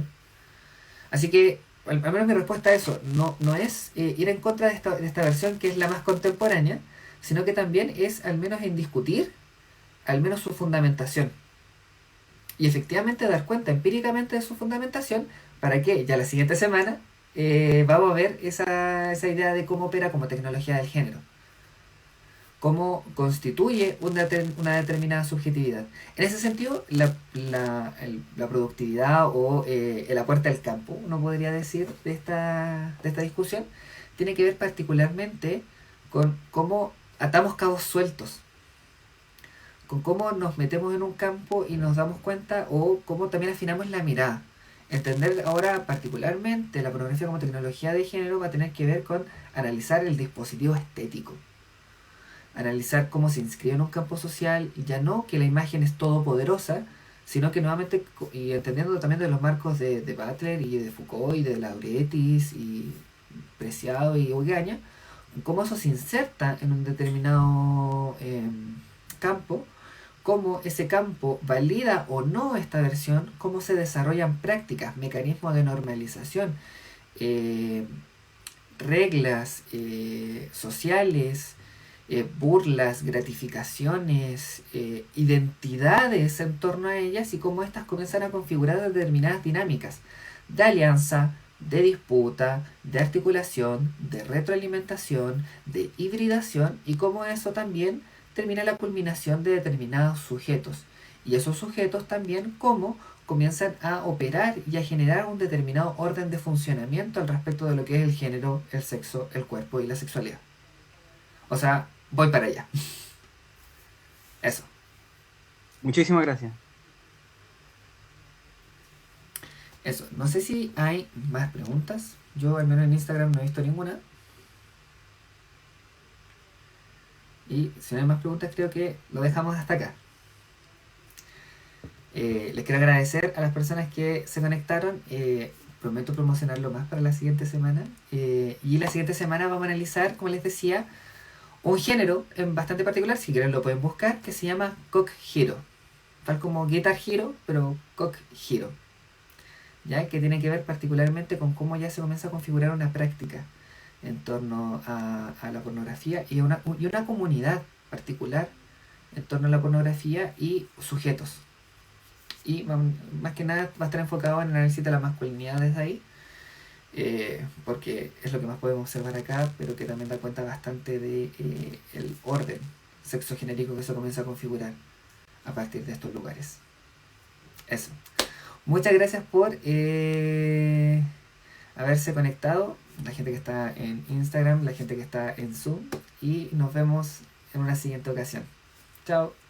Así que, al menos mi respuesta a eso, no es ir en contra de esta versión que es la más contemporánea, sino que también es al menos en discutir, al menos su fundamentación. Y efectivamente dar cuenta empíricamente de su fundamentación, para que ya la siguiente semana vamos a ver esa idea de cómo opera como tecnología del género, cómo constituye una determinada subjetividad. En ese sentido, la productividad o el aporte al campo, uno podría decir, de esta discusión, tiene que ver particularmente con cómo atamos cabos sueltos, con cómo nos metemos en un campo y nos damos cuenta, o cómo también afinamos la mirada. Entender ahora particularmente la pornografía como tecnología de género va a tener que ver con analizar el dispositivo estético, analizar cómo se inscribe en un campo social, y ya no que la imagen es todopoderosa, sino que nuevamente, y entendiendo también de los marcos de Butler y de Foucault y de Lauretis y Preciado y Egaña, cómo eso se inserta en un determinado campo, cómo ese campo valida o no esta versión, cómo se desarrollan prácticas, mecanismos de normalización, reglas sociales, burlas, gratificaciones, identidades en torno a ellas y cómo éstas comienzan a configurar determinadas dinámicas de alianza, de disputa, de articulación, de retroalimentación, de hibridación y cómo eso también termina la culminación de determinados sujetos. Y esos sujetos también cómo comienzan a operar y a generar un determinado orden de funcionamiento al respecto de lo que es el género, el sexo, el cuerpo y la sexualidad. O sea, voy para allá. Eso. Muchísimas gracias. Eso. No sé si hay más preguntas. Yo al menos en Instagram no he visto ninguna. Y si no hay más preguntas creo que lo dejamos hasta acá. Les quiero agradecer a las personas que se conectaron. Prometo promocionarlo más para la siguiente semana. Y la siguiente semana vamos a analizar, como les decía, un género en bastante particular, si quieren lo pueden buscar, que se llama Cock Hero. Tal como Guitar Hero, pero Cock Hero. ¿Ya? Que tiene que ver particularmente con cómo ya se comienza a configurar una práctica en torno a la pornografía y una comunidad particular en torno a la pornografía y sujetos. Y más que nada va a estar enfocado en el análisis de la masculinidad desde ahí, porque es lo que más podemos observar acá, pero que también da cuenta bastante de el orden sexogenérico que se comienza a configurar a partir de estos lugares. Eso. Muchas gracias por haberse conectado, la gente que está en Instagram, la gente que está en Zoom, y nos vemos en una siguiente ocasión. Chao.